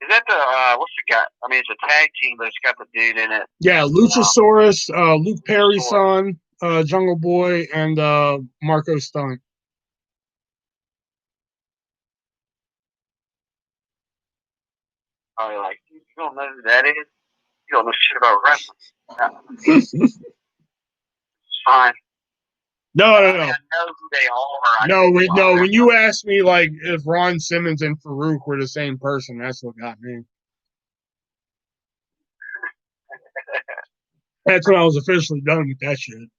Is that the what's the guy? I mean, it's a tag team, but it's got the dude in it. Yeah, Luchasaurus, Luke Perry's son, Jungle Boy, and Marco Stunt. Oh, you're like, you don't know who that is? You don't know shit about wrestling. It's fine. No. I know who they are. No. When you asked me like if Ron Simmons and Farouk were the same person, that's what got me. That's when I was officially done with that shit.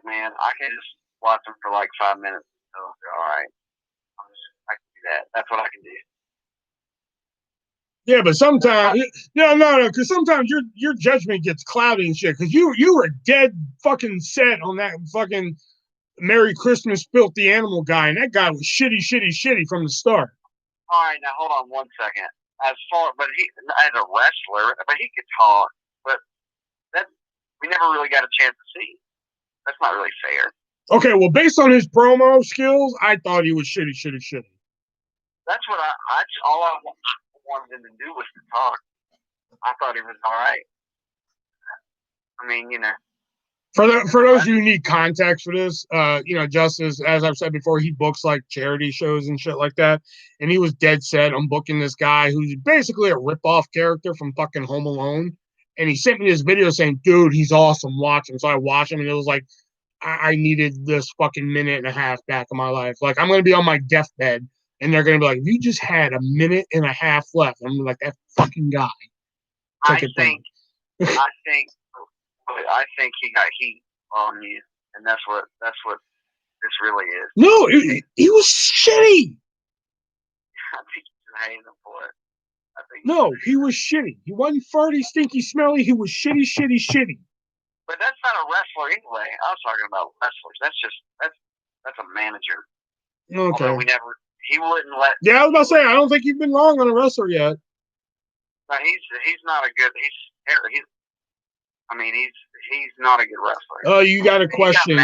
Man, I can just watch them for like 5 minutes. So, all right, I can do that. That's what I can do. Yeah, but sometimes no, because sometimes your judgment gets cloudy and shit. Because you were dead fucking set on that fucking Merry Christmas Filthy Animal guy, and that guy was shitty from the start. All right, now hold on 1 second. As a wrestler, but he could talk, but that we never really got a chance to see. That's not really fair. Okay, well, based on his promo skills, I thought he was shitty. That's what all I wanted him to do was to talk. I thought he was all right. I mean, For those who need context for this, Justice, as I've said before, he books like charity shows and shit like that. And he was dead set on booking this guy who's basically a ripoff character from fucking Home Alone. And he sent me this video saying, dude, he's awesome, watch him. So I watched him, and it was like, I needed this fucking minute and a half back in my life. Like, I'm going to be on my deathbed, and they're going to be like, you just had a minute and a half left. I'm like, that fucking guy. I think he got heat on you, and that's what this really is. No, he was shitty. I think you hating him for it. No, he was shitty. He wasn't farty, stinky, smelly. He was shitty. But that's not a wrestler anyway. I was talking about wrestlers. That's a manager. Okay. Although he wouldn't let. Yeah, I was about to say, I don't think you've been wrong on a wrestler yet. No, he's not a good. He's not a good wrestler. Oh, you got a question.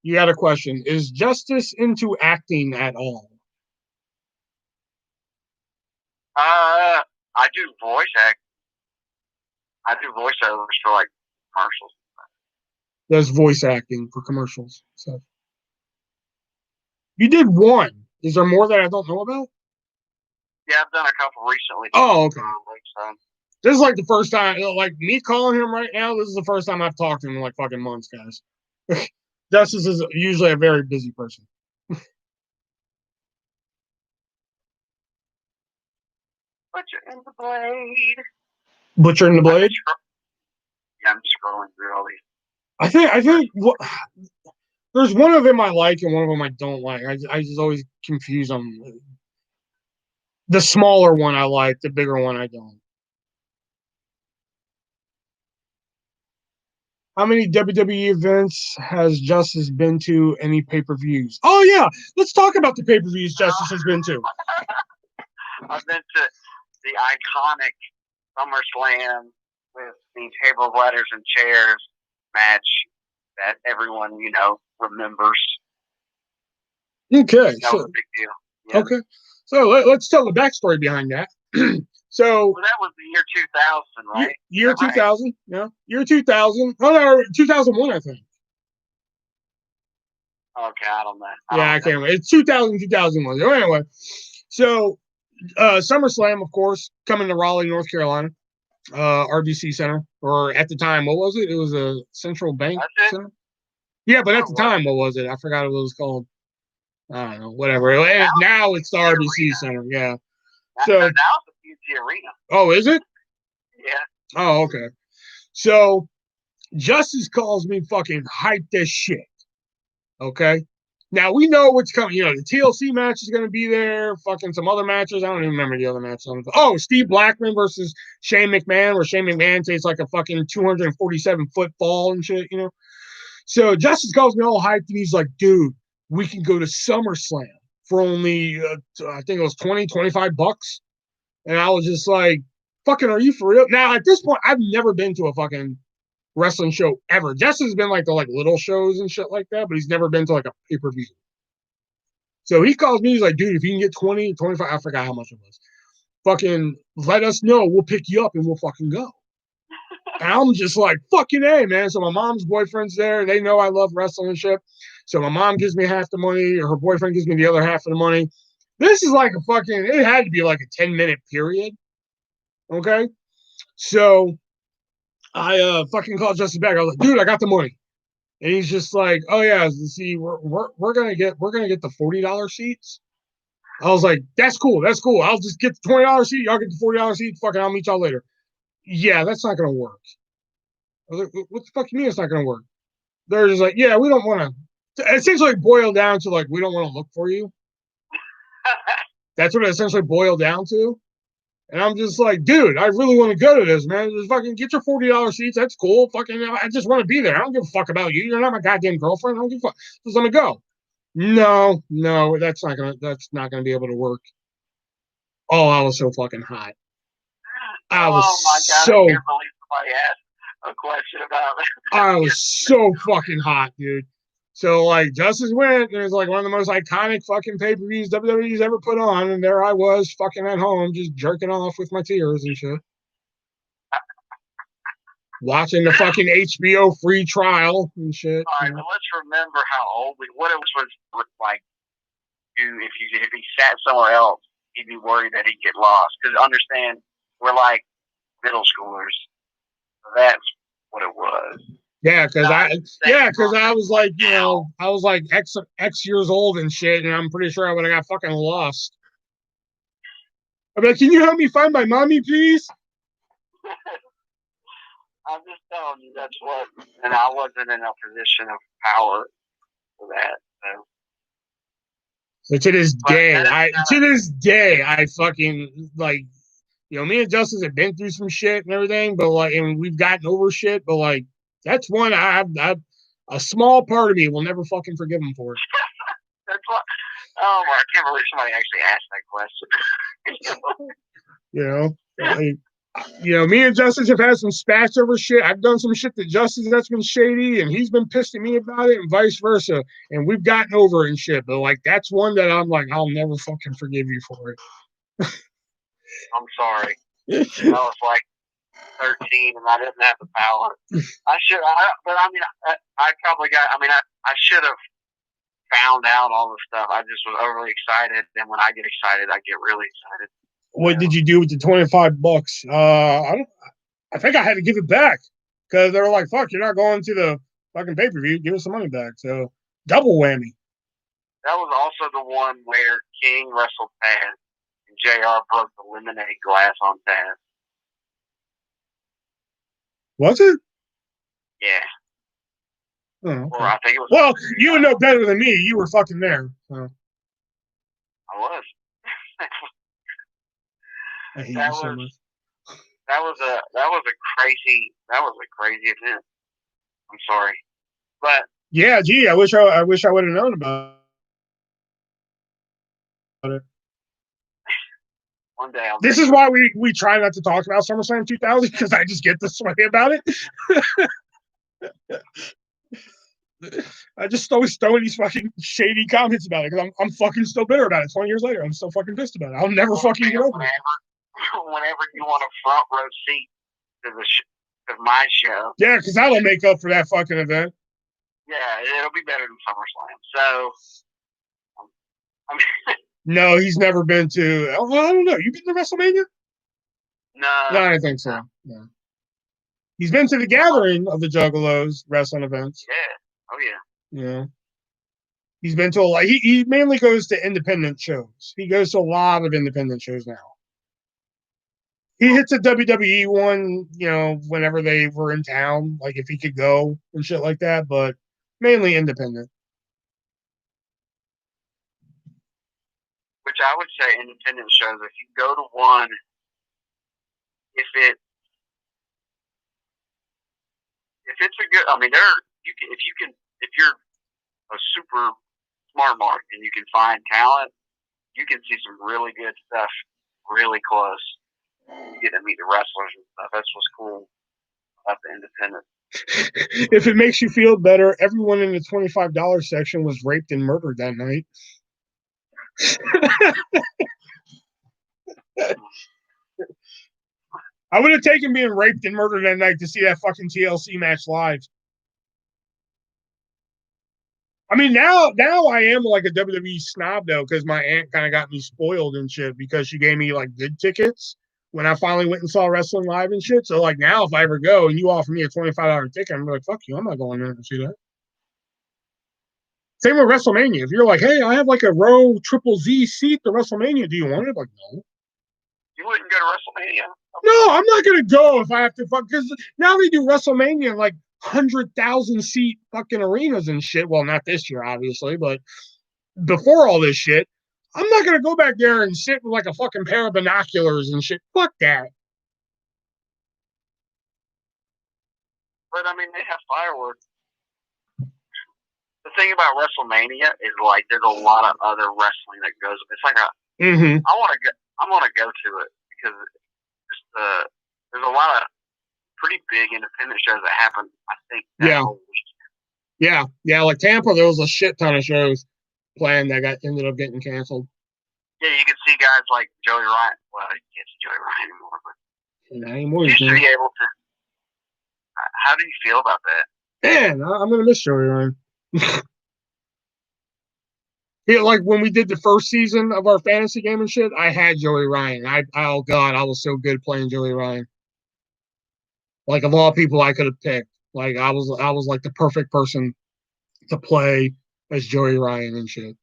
You got a question. Is Justice into acting at all? I do voice act. I do voiceovers for like commercials. Does voice acting for commercials. So you did one. Is there more that I don't know about? Yeah, I've done a couple recently. Oh, okay. This is like the first time, like me calling him right now. This is the first time I've talked to him in like fucking months, guys. Justice is usually a very busy person. Butcher and the Blade. Butcher and the Blade. I'm scrolling through all these. I think what there's one of them I like and one of them I don't like. I just always confuse them. The smaller one I like, the bigger one I don't. How many WWE events has Justice been to? Any pay-per-views? Oh yeah, let's talk about the pay-per-views Justice has been to. I've been to the iconic SummerSlam with the tables, ladders, and chairs match that everyone, remembers. Okay, That was a big deal. Yeah. Okay, so let's tell the backstory behind that. So that was the year 2000, right? Year 2000, right? Yeah. Year 2000. Oh, no, 2001, I think. Okay, I don't know. I can't remember. It's 2000, 2001. So anyway, so SummerSlam, of course, coming to Raleigh, North Carolina, RBC Center, or at the time, what was it? It was a Central Bank Center. Yeah, but at the time, what was it? I forgot what it was called. I don't know, whatever. Now it's the RBC Center. Yeah. So now it's the PNC Arena. Oh, is it? Yeah. Oh, okay. So Justice calls me fucking hype this shit. Okay. Now we know what's coming. The TLC match is going to be there. Fucking some other matches. I don't even remember the other matches. Oh, Steve Blackman versus Shane McMahon, where Shane McMahon takes like a fucking 247-foot fall and shit, So Justice calls me all hyped and he's like, dude, we can go to SummerSlam for only, I think it was $25. And I was just like, fucking, are you for real? Now, at this point, I've never been to a fucking wrestling show ever. Justin's has been like the little shows and shit like that, but he's never been to like a pay-per-view. So he calls me, he's like, dude, if you can get 20, 25, I forgot how much it was. Fucking let us know. We'll pick you up and we'll fucking go. And I'm just like, fucking A, man. So my mom's boyfriend's there. They know I love wrestling and shit. So my mom gives me half the money, or her boyfriend gives me the other half of the money. This is like it had to be like a 10-minute period. Okay. So I fucking called Justin back. I was like, dude, I got the money. And he's just like, oh yeah, see, we're gonna get the $40 seats. I was like, that's cool. I'll just get the $20 seat. Y'all get the $40 seat. Fucking, I'll meet y'all later. Yeah, that's not gonna work. I was like, what the fuck you mean it's not gonna work? They're just like, yeah, we don't want to. Essentially, boil down to like, we don't want to look for you. That's what it essentially boiled down to. And I'm just like, dude, I really want to go to this, man. Just fucking get your $40 seats. That's cool. Fucking, I just want to be there. I don't give a fuck about you. You're not my goddamn girlfriend. I don't give a fuck. Just let me go. No, that's not gonna be able to work. Oh, I was so fucking hot. I was so. I can't believe somebody asked a question about it. I was so fucking hot, dude. So like Justice went, and it was like one of the most iconic fucking pay-per-views WWE's ever put on, and there I was fucking at home just jerking off with my tears and shit. Watching the fucking HBO free trial and shit. All right, but let's remember how old what it was like. If he sat somewhere else, he'd be worried that he'd get lost. Because understand, we're like middle schoolers. So that's what it was. Yeah, because I was like, I was like X years old and shit, and I'm pretty sure I would have got fucking lost. I'm like, can you help me find my mommy, please? I'm just telling you, that's what, and I wasn't in a position of power for that. So to this day, I fucking like, me and Justice have been through some shit and everything, but like, and we've gotten over shit, but like, that's one a small part of me will never fucking forgive him for it. That's what. Oh, I can't believe somebody actually asked that question. Me and Justice have had some spats over shit. I've done some shit to Justice that's been shady, and he's been pissed at me about it, and vice versa. And we've gotten over it and shit. But like, that's one that I'm like, I'll never fucking forgive you for it. I'm sorry. I was like 13, and I didn't have the power. I probably got. I should have found out all the stuff. I just was overly excited, and when I get excited, I get really excited. What did you do with the $25? I think I had to give it back because they were like, "Fuck, you're not going to the fucking pay-per-view. Give us some money back." So double whammy. That was also the one where King wrestled Taz. JR broke the lemonade glass on Taz. Was it? Yeah. Oh, okay. Or I think it was. Well, you would know better than me. You were fucking there. So. I was. I hate you so much. That was a crazy event. I'm sorry, but yeah, gee, I wish I would have known about it. One day this is why we try not to talk about SummerSlam 2000 because I just get this way about it. I just always throw in these fucking shady comments about it because I'm fucking still bitter about it. 20 years later, I'm still fucking pissed about it. I'll never fucking get over it. Whenever you want a front row seat to my show. Yeah, because that'll make up for that fucking event. Yeah, it'll be better than SummerSlam. So, I mean, no, he's never been to. Well, I don't know. You been to WrestleMania? No, I don't think so. No. He's been to the gathering of the Juggalos wrestling events. Yeah. Oh yeah. Yeah. He's been to a lot. He mainly goes to independent shows. He goes to a lot of independent shows now. He hits a WWE one, whenever they were in town, like if he could go and shit like that, but mainly independent. Which I would say independent shows, if you go to one, if it's a good, I mean, if you're a super smart mark and you can find talent, you can see some really good stuff really close. You get to meet the wrestlers and stuff. That's what's cool about the independent. If it makes you feel better, everyone in the $25 section was raped and murdered that night. I would have taken being raped and murdered that night to see that fucking TLC match live. I mean, now I am like a WWE snob though, because my aunt kind of got me spoiled and shit because she gave me like good tickets when I finally went and saw wrestling live and shit. So like now, if I ever go and you offer me a $25 ticket, I'm like, fuck you, I'm not going there to see that. Same with WrestleMania. If you're like, hey, I have like a row triple Z seat to WrestleMania, do you want it? Like, no. You wouldn't go to WrestleMania? No, I'm not gonna go if I have to fuck, because now they do WrestleMania in like 100,000 seat fucking arenas and shit. Well, not this year, obviously, but before all this shit, I'm not gonna go back there and sit with like a fucking pair of binoculars and shit. Fuck that. But I mean, they have fireworks. The thing about WrestleMania is like there's a lot of other wrestling that goes. It's like I want to go to it because there's a lot of pretty big independent shows that happen. I think that whole weekend. Yeah. Like Tampa, there was a shit ton of shows planned that ended up getting canceled. Yeah, you can see guys like Joey Ryan. Well, you can't see Joey Ryan anymore, but not anymore. You used to be able to. How do you feel about that? Man, I'm gonna miss Joey Ryan. Yeah, like when we did the first season of our fantasy game and shit, I had Joey Ryan. Oh god, I was so good playing Joey Ryan. Like of all people I could have picked, like I was like the perfect person to play as Joey Ryan and shit.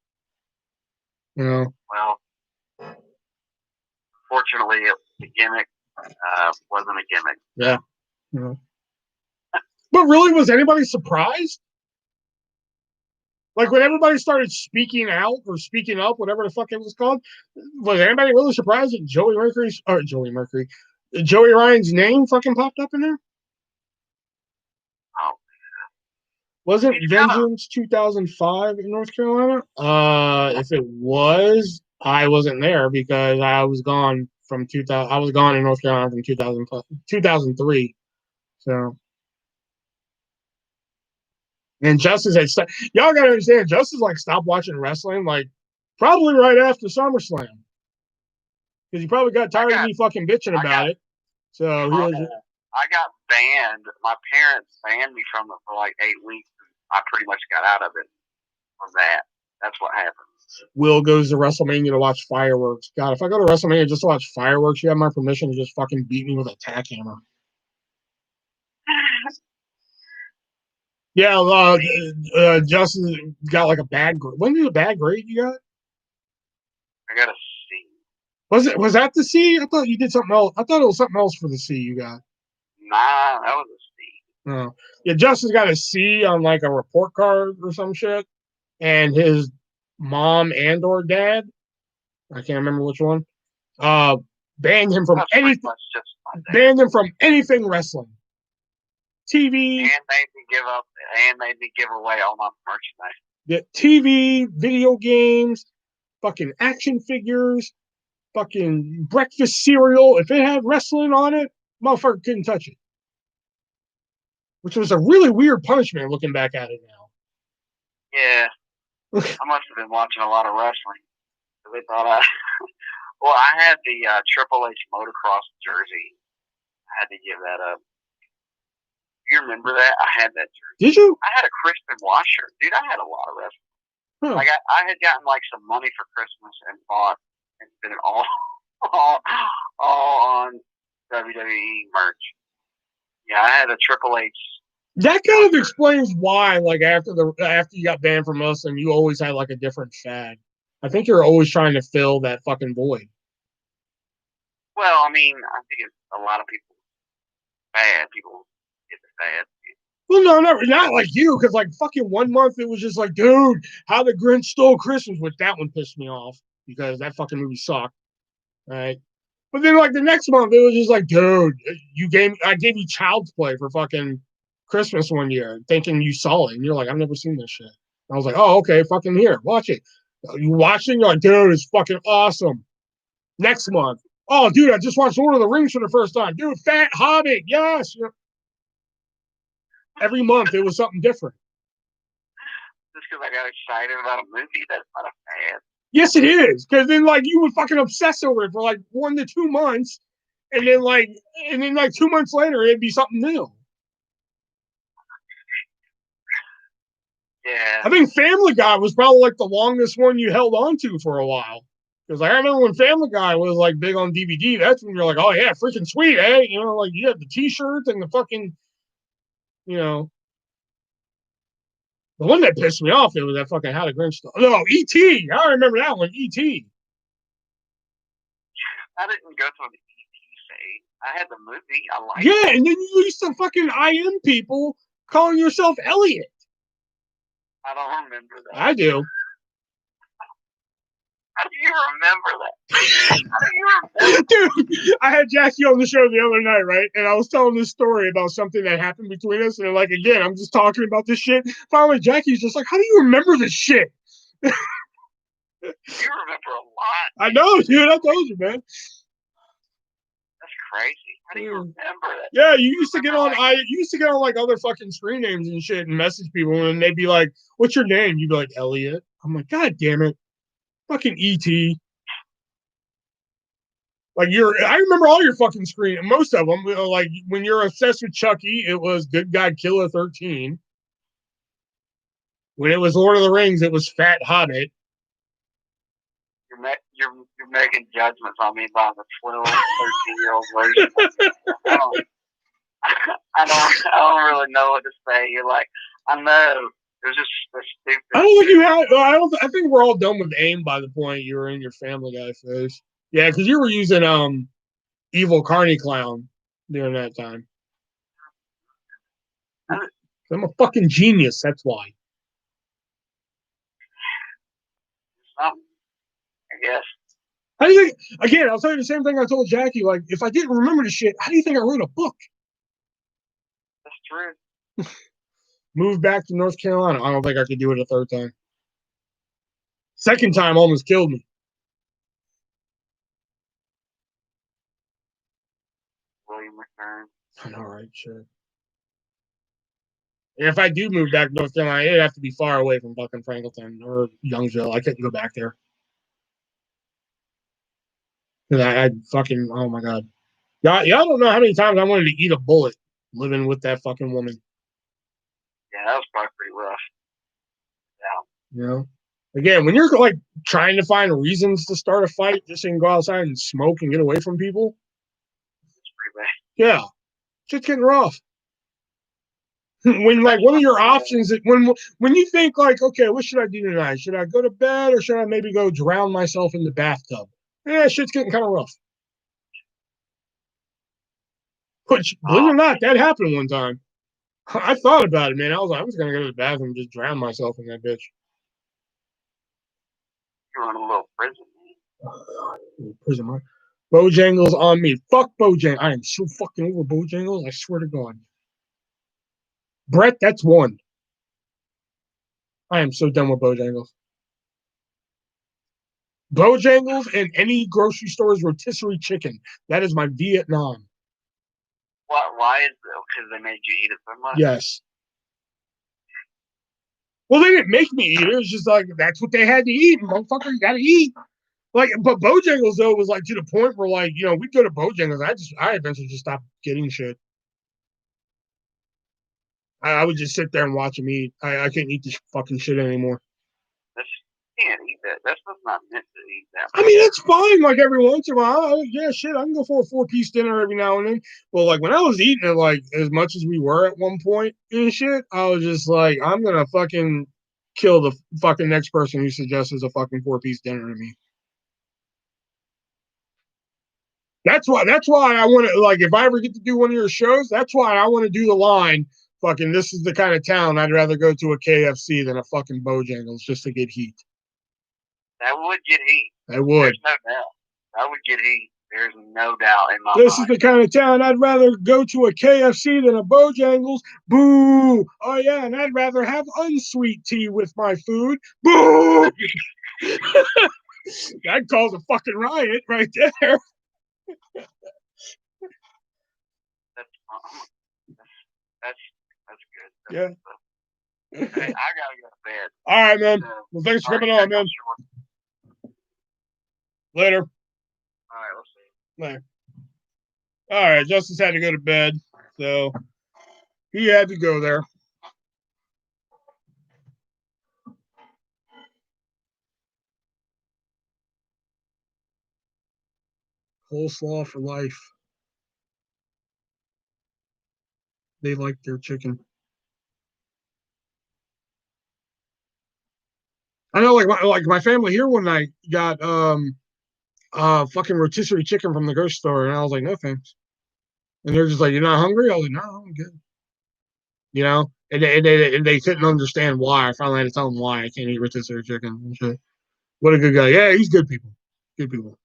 Well, fortunately, the gimmick wasn't a gimmick. Yeah. But really, was anybody surprised? Like when everybody started speaking out or speaking up, whatever the fuck it was called, was anybody really surprised that Joey Ryan's name fucking popped up in there? Oh. Wasn't Vengeance 2005 in North Carolina? If it was, I wasn't there because I was gone from 2000. I was gone in North Carolina from 2003. So. And Justice had y'all gotta understand, Justice like stopped watching wrestling like probably right after SummerSlam. Because he probably got tired of me fucking bitching about it. So I got banned. My parents banned me from it for like 8 weeks. I pretty much got out of it from that. That's what happened. Will goes to WrestleMania to watch fireworks. God, if I go to WrestleMania just to watch fireworks, you have my permission to just fucking beat me with a tack hammer. Yeah, Justin got like a bad grade. When did a bad grade you got? I got a C. Was that the C? I thought you did something else. I thought it was something else for the C you got. Nah, that was a C. Oh. Yeah, Justin's got a C on like a report card or some shit. And his mom and or dad, I can't remember which one, banned him from anything. Banned him from anything wrestling. TV. And made me give away all my merchandise. The TV, video games, fucking action figures, fucking breakfast cereal. If it had wrestling on it, motherfucker couldn't touch it. Which was a really weird punishment looking back at it now. Yeah. I must have been watching a lot of wrestling. They thought well, I had the Triple H motocross jersey. I had to give that up. You remember that? I had that jersey. Did you? I had a Chris Benoit shirt. Dude, I had a lot of wrestling. Huh. Like, I had gotten, like, some money for Christmas and bought and spent it all on WWE merch. Yeah, I had a Triple H. That kind of explains why, like, after you got banned from us and you always had, like, a different fad. I think you're always trying to fill that fucking void. Well, I mean, I think it's a lot of people bad. People get the fad. Well, no, not like you, because like fucking 1 month it was just like, dude, How the Grinch Stole Christmas. Which that one pissed me off because that fucking movie sucked, right? But then like the next month it was just like, dude, I gave you Child's Play for fucking Christmas one year, thinking you saw it, and you're like, I've never seen this shit. And I was like, oh, okay, fucking here, watch it. You watch it, you're like, dude, it's fucking awesome. Next month, oh, dude, I just watched Lord of the Rings for the first time, dude. Fat Hobbit, yes. Every month it was something different. Just because I got excited about a movie, that's not a fan. Yes, it is. Because then, like, you would fucking obsess over it for like 1 to 2 months, and then 2 months later, it'd be something new. Yeah. I think Family Guy was probably like the longest one you held on to for a while. Because like, I remember when Family Guy was like big on DVD, that's when you're like, oh yeah, freaking sweet, eh? You know, like you had the T-shirts and the fucking, you know. The one that pissed me off, it was that fucking How the Grinch Stole. No, E.T. I remember that one, E.T. I didn't go to an E.T. phase. I had the movie. I liked it. And then you used to fucking IM people calling yourself Elliot. I don't remember that. I do. How do you remember that? Dude, I had Jackie on the show the other night, right? And I was telling this story about something that happened between us. And like, again, I'm just talking about this shit. Finally, Jackie's just like, how do you remember this shit? You remember a lot. I know, dude. I told you, man. That's crazy. How do you remember that? Yeah, you used to get on like other fucking screen names and shit and message people, and they'd be like, what's your name? You'd be like, Elliot. I'm like, God damn it. Fucking E.T. Like I remember all your fucking screen, most of them. Like when you're obsessed with Chucky, it was Good God Killer 13. When it was Lord of the Rings, it was Fat Hobbit. You're making judgments on me by the 12, 13-year-old version. I don't really know what to say. You're like, I know. It was just stupid. I don't think you had. I think we're all done with AIM by the point you were in your Family Guy phase. Yeah, because you were using Evil Carney Clown during that time. I'm a fucking genius. That's why. I guess. How do you think? Again, I'll tell you the same thing I told Jackie. Like, if I didn't remember the shit, how do you think I wrote a book? That's true. Moved back to North Carolina. I don't think I could do it a third time. Second time almost killed me. William McCurn. I know, right? Sure. If I do move back to North Carolina, it'd have to be far away from fucking Franklinton or Youngsville. I couldn't go back there. I fucking, oh my God. Y'all don't know how many times I wanted to eat a bullet living with that fucking woman. Yeah, that was probably pretty rough. Yeah. You know? Again, when you're like trying to find reasons to start a fight just so you can go outside and smoke and get away from people. It's pretty bad. Yeah. Shit's getting rough. When like one of your options, when you think like, okay, what should I do tonight? Should I go to bed or should I maybe go drown myself in the bathtub? Yeah, shit's getting kind of rough. Which, believe it or not, that happened one time. I thought about it, man. I was gonna go to the bathroom and just drown myself in that bitch. You're in a little prison. Prison. Bojangles on me. Fuck Bojangles. I am so fucking over Bojangles. I swear to God. Brett, that's one. I am so done with Bojangles. Bojangles and any grocery store's rotisserie chicken. That is my Vietnam. Why is it? Because they made you eat it so much? Yes. Well, they didn't make me eat it. It was just like, that's what they had to eat. Motherfucker, you gotta eat. Like, but Bojangles, though, was like to the point where, like, you know, we'd go to Bojangles. I eventually just stopped getting shit. I would just sit there and watch them eat. I couldn't eat this fucking shit anymore. You can't eat that. That's not meant to eat that. I mean, it's fine, like, every once in a while. Yeah, shit, I can go for a 4-piece dinner every now and then. But, like, when I was eating it, like, as much as we were at one point and shit, I was just like, I'm gonna fucking kill the fucking next person who suggests a fucking 4-piece dinner to me. That's why I want to, like, if I ever get to do one of your shows, that's why I want to do the line, fucking, this is the kind of town I'd rather go to a KFC than a fucking Bojangles just to get heat. That would get heat. I would. There's no doubt. That would get heat. There's no doubt in my This mind. is the kind of town I'd rather go to a KFC than a Bojangles. Boo! Oh, yeah, and I'd rather have unsweet tea with my food. Boo! That calls a fucking riot right there. That's good. Yeah. Hey, I gotta go to bed. All right, man. Well, thanks for coming on, man. Later. All right, let's see. Later. All right, Justice had to go to bed, so he had to go there. Coleslaw for life. They like their chicken. I know, like my family here one night got fucking rotisserie chicken from the grocery store, and I was like, no thanks. And they're just like, you're not hungry? I was like, no, I'm good. You know, and they couldn't understand why. I finally had to tell them why I can't eat rotisserie chicken and shit. What a good guy. Yeah, he's good people. Good people.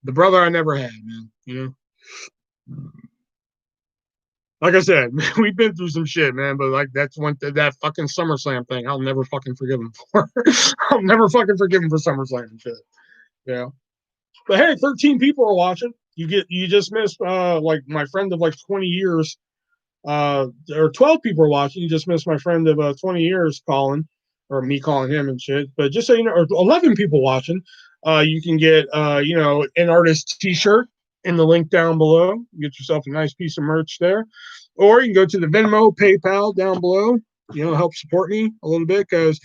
The brother I never had, man. You know. Like I said, we've been through some shit, man. But like that's that fucking SummerSlam thing. I'll never fucking forgive him for. I'll never fucking forgive him for SummerSlam and shit. Yeah. But hey, 13 people are watching. You just missed like my friend of like 20 years. Or 12 people are watching. You just missed my friend of 20 years calling, or me calling him and shit. But just so you know, or 11 people watching. You can get an artist T-shirt in the link down below. Get yourself a nice piece of merch there, or you can go to the Venmo, PayPal down below. Help support me a little bit because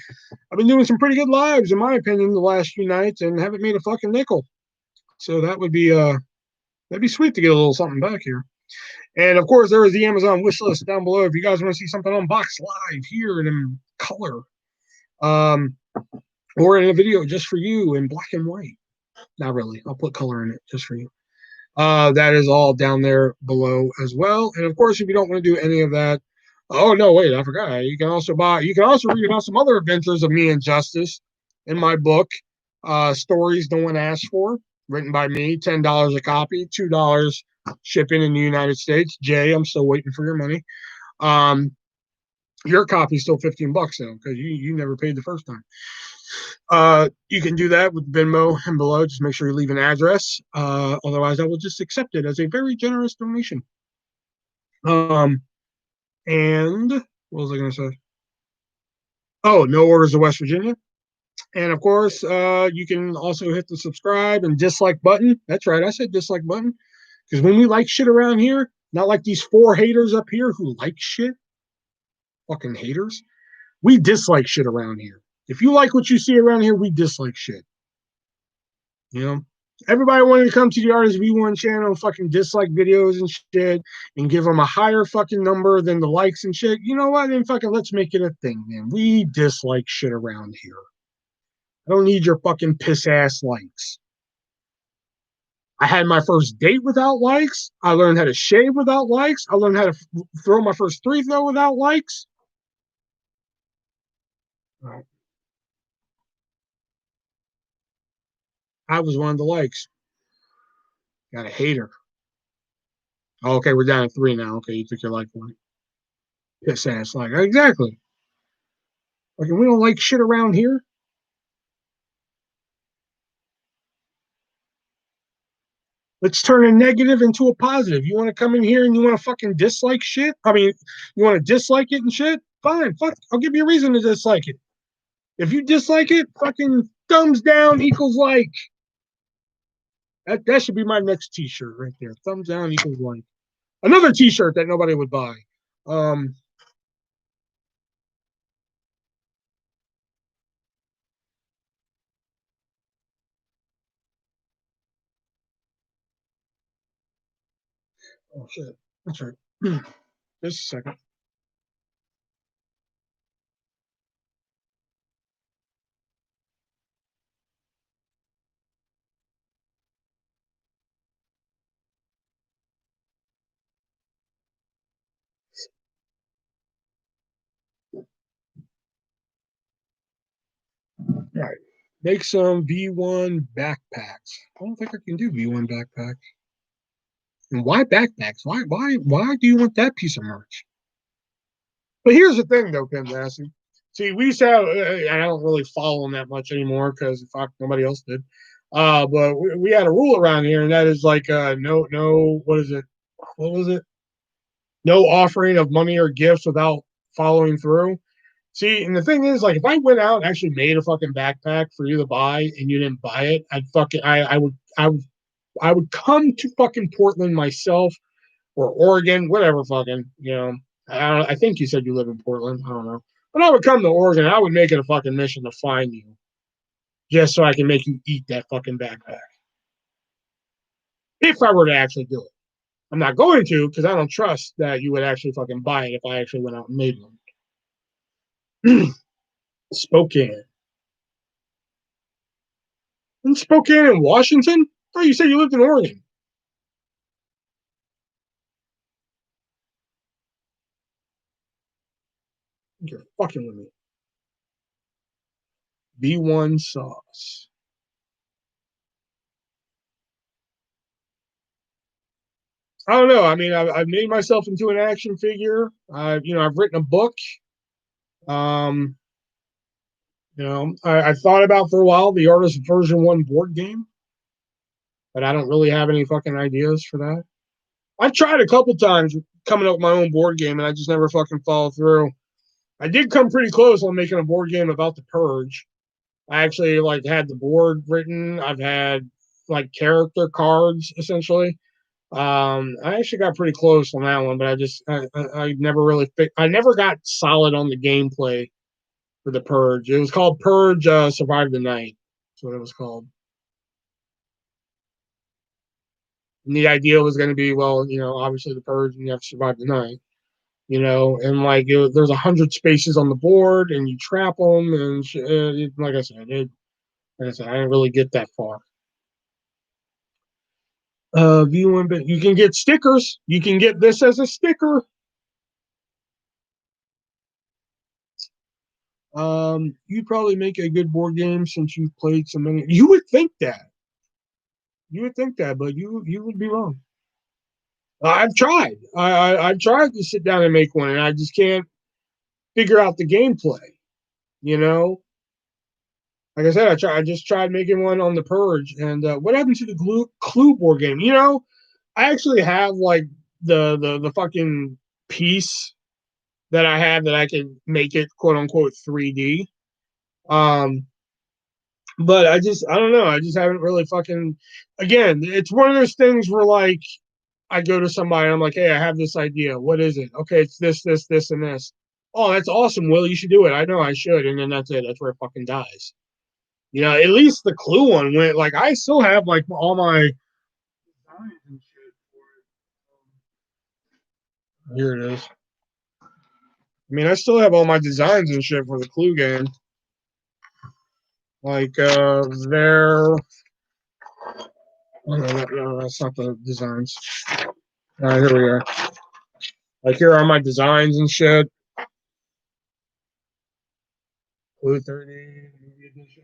I've been doing some pretty good lives, in my opinion, the last few nights, and haven't made a fucking nickel. So that would be that'd be sweet to get a little something back here. And of course, there is the Amazon wish list down below if you guys want to see something unboxed live here in color, or in a video just for you in black and white. Not really. I'll put color in it just for you. That is all down there below as well. And of course, if you don't want to do any of that, oh no, wait, I forgot. You can also read about some other adventures of me and Justice in my book, Stories No One Asked For, written by me, $10 a copy, $2 shipping in the United States. Jay, I'm still waiting for your money. Your copy's still $15 though, because you never paid the first time. You can do that with Venmo and below. Just make sure you leave an address. Otherwise, I will just accept it as a very generous donation. And what was I going to say? Oh, no orders of West Virginia. And of course, you can also hit the subscribe and dislike button. That's right, I said dislike button. Because when we like shit around here, not like these 4 haters up here who like shit, fucking haters, we dislike shit around here. If you like what you see around here, we dislike shit. Everybody wanted to come to the ArtistV1 channel, fucking dislike videos and shit, and give them a higher fucking number than the likes and shit. You know what? Then fucking let's make it a thing, man. We dislike shit around here. I don't need your fucking piss ass likes. I had my first date without likes. I learned how to shave without likes. I learned how to throw my first free throw without likes. I was one of the likes. Got a hater. Oh, okay, we're down to 3 now. Okay, you took your like one. Piss ass like. Exactly. Like, we don't like shit around here. Let's turn a negative into a positive. You want to come in here and you want to fucking dislike shit? I mean, you want to dislike it and shit? Fine, fuck. I'll give you a reason to dislike it. If you dislike it, fucking thumbs down equals like. That should be my next T-shirt right there. Thumbs down equals like. Another T-shirt that nobody would buy. Um, oh shit, that's right. Just a second. All right. Make some V1 backpacks. I don't think I can do V1 backpacks. And why backpacks? Why do you want that piece of merch? But here's the thing, though, Pim Massey. See, we used to have, I don't really follow them that much anymore because nobody else did. But we had a rule around here, and that is like, no, what is it? What was it? No offering of money or gifts without following through. See, and the thing is, like, if I went out and actually made a fucking backpack for you to buy and you didn't buy it, I would come to fucking Portland myself or Oregon, whatever fucking, I think you said you live in Portland. I don't know. But I would come to Oregon. I would make it a fucking mission to find you just so I can make you eat that fucking backpack. If I were to actually do it. I'm not going to because I don't trust that you would actually fucking buy it if I actually went out and made one. Spokane. In Spokane in Washington? Oh, you said you lived in Oregon. You're fucking with me. V1 sauce. I don't know. I mean, I've made myself into an action figure. I've written a book. Um, I thought about for a while the Artist version 1 board game, but I don't really have any fucking ideas for that. I've tried a couple times coming up with my own board game, and I just never fucking followed through. I did come pretty close on making a board game about the Purge. I actually like had the board written. I've had like character cards essentially. I actually got pretty close on that one, but I never really I never got solid on the gameplay for the Purge. It was called Purge Survive the Night. That's what it was called. And the idea was going to be, well, obviously the Purge, and you have to survive the night. And like there's 100 spaces on the board, and you trap them, and like I said, I didn't really get that far. V1, but you can get stickers. You can get this as a sticker. You'd probably make a good board game since you've played so many. You would think that. You would think that, but you would be wrong. I've tried. I've tried to sit down and make one, and I just can't figure out the gameplay. You know, like I said, I just tried making one on the Purge, and what happened to the Clue board game? I actually have like the fucking piece that I have that I can make it quote unquote 3D. But I don't know. I just haven't really fucking. Again, it's one of those things where like I go to somebody and I'm like, hey, I have this idea. What is it? Okay, it's this, and this. Oh, that's awesome, Will. You should do it. I know I should. And then that's it. That's where it fucking dies. At least the Clue one went like I still have like all my designs and shit for it. Here it is. I mean, I still have all my designs and shit for the Clue game. Like they're Oh, no, that's not the designs. All right, here we are. Like, here are my designs and shit. Blue 30, movie edition.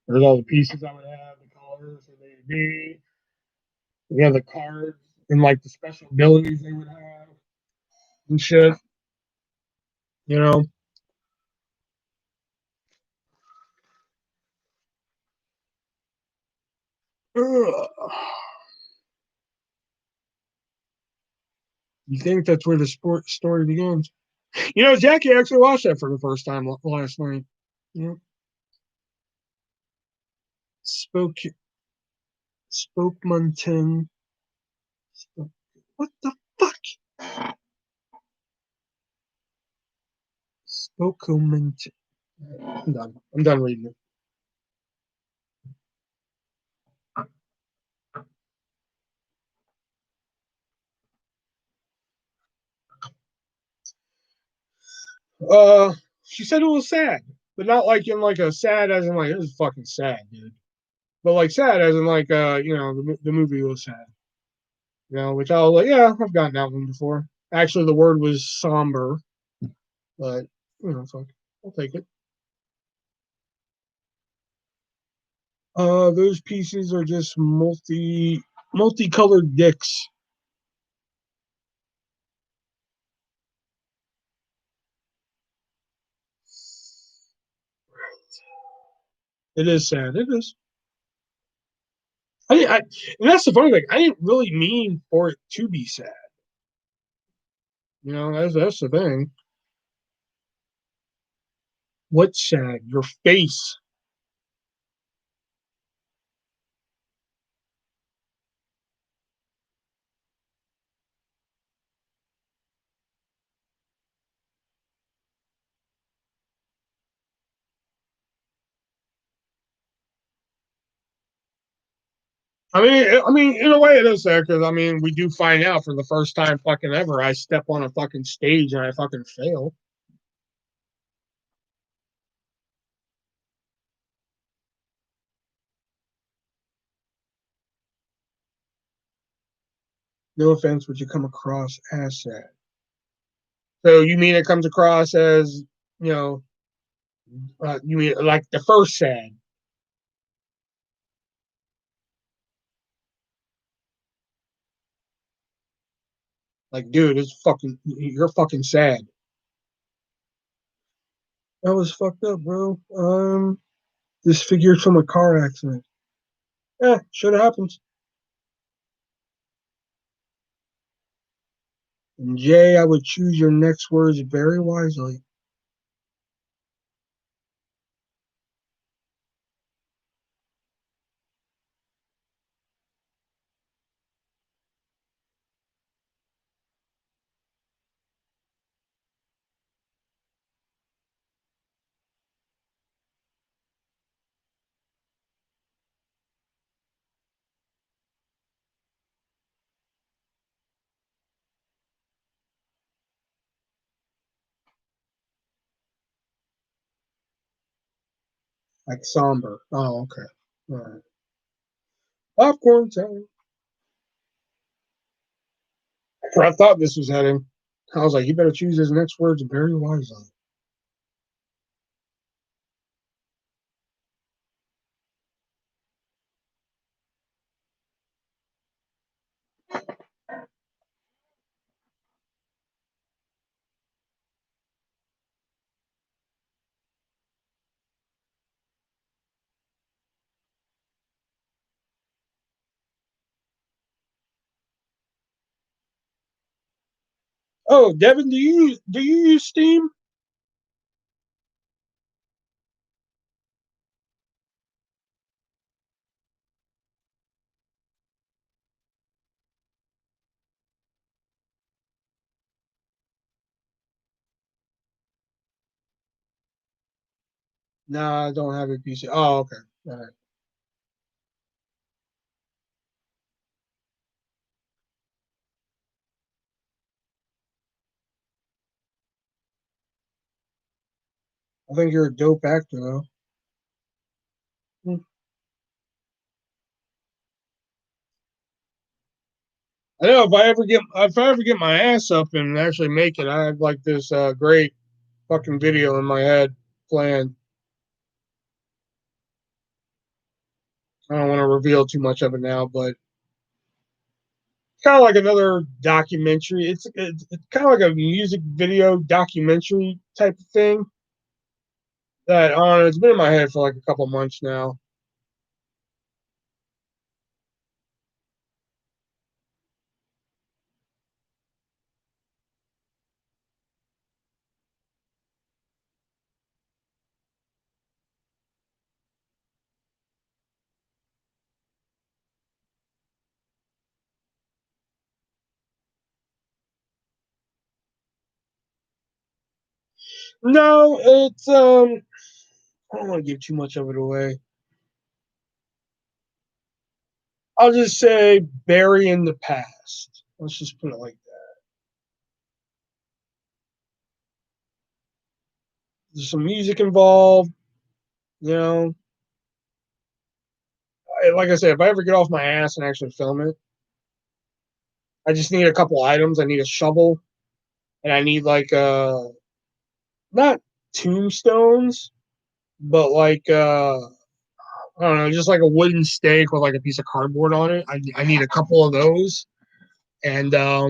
There's all the pieces I would have, the colors that they would be. We have the cards and like the special abilities they would have and shit. You know. Ugh. You think that's where the story begins? You know, Jackie actually watched that for the first time last night. You know, spoke spoke Mountain. What the fuck? Spoke Mountain. I'm done. I'm done reading it. She said it was sad, but not like in like a sad as in like it was fucking sad, dude. But like sad as in like the movie was sad. You know, which I was like, yeah, I've gotten that one before. Actually, the word was somber, but fuck, I'll take it. Those pieces are just multicolored dicks. It is sad. It is. I and that's the funny thing. I didn't really mean for it to be sad. You know, that's the thing. What's sad? Your face. I mean, in a way, it is sad because I mean, we do find out for the first time, fucking ever. I step on a fucking stage and I fucking fail. No offense, would you come across as sad? So you mean it comes across as you know? You mean like the first sad? Like, dude, it's fucking. You're fucking sad. That was fucked up, bro. Disfigured from a car accident. Yeah, shit happens. And Jay, I would choose your next words very wisely. Like somber. Oh, okay. All right. Popcorn time. Where I thought this was heading. I was like, you better choose his next words very wisely. Oh, Devin, do you use Steam? Nah, I don't have a PC. Oh, okay. All right. I think you're a dope actor, though. Hmm. I know if I ever get my ass up and actually make it, I have like this great fucking video in my head planned. I don't want to reveal too much of it now, but kind of like another documentary. It's kind of like a music video documentary type of thing that on it's been in my head for like a couple months now. No, it's I don't want to give too much of it away. I'll just say bury in the past. Let's just put it like that. There's some music involved, you know. Like I said, if I ever get off my ass and actually film it, I just need a couple items. I need a shovel, and I need like not tombstones, but like I don't know, just like a wooden stake with like a piece of cardboard on it. I need a couple of those, and yeah,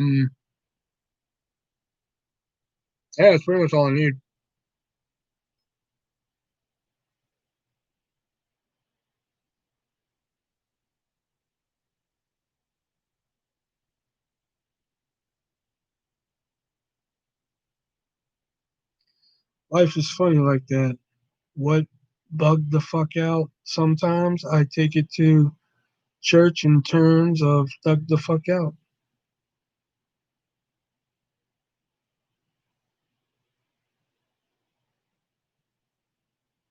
that's pretty much all I need. Life is funny like that. What bugged the fuck out? Sometimes I take it to church in terms of dug the fuck out.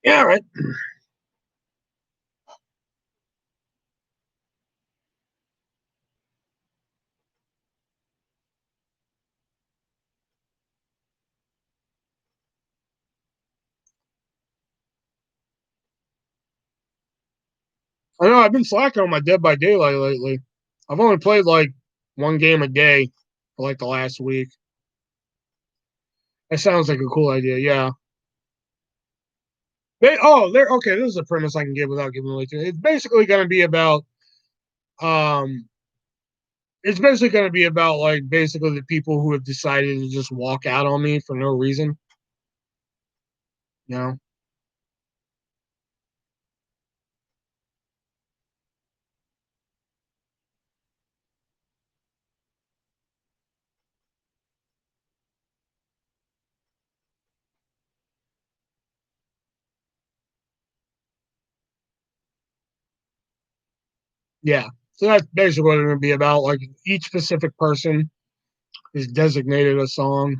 Yeah, right. I know I've been slacking on my Dead by Daylight lately. I've only played like one game a day for like the last week. That sounds like a cool idea. Yeah. They're okay. This is a premise I can give without giving away too. It's basically going to be about um, it's basically going to be about like basically the people who have decided to just walk out on me for no reason. You know? Yeah. So that's basically what it's going to be about. Like each specific person is designated a song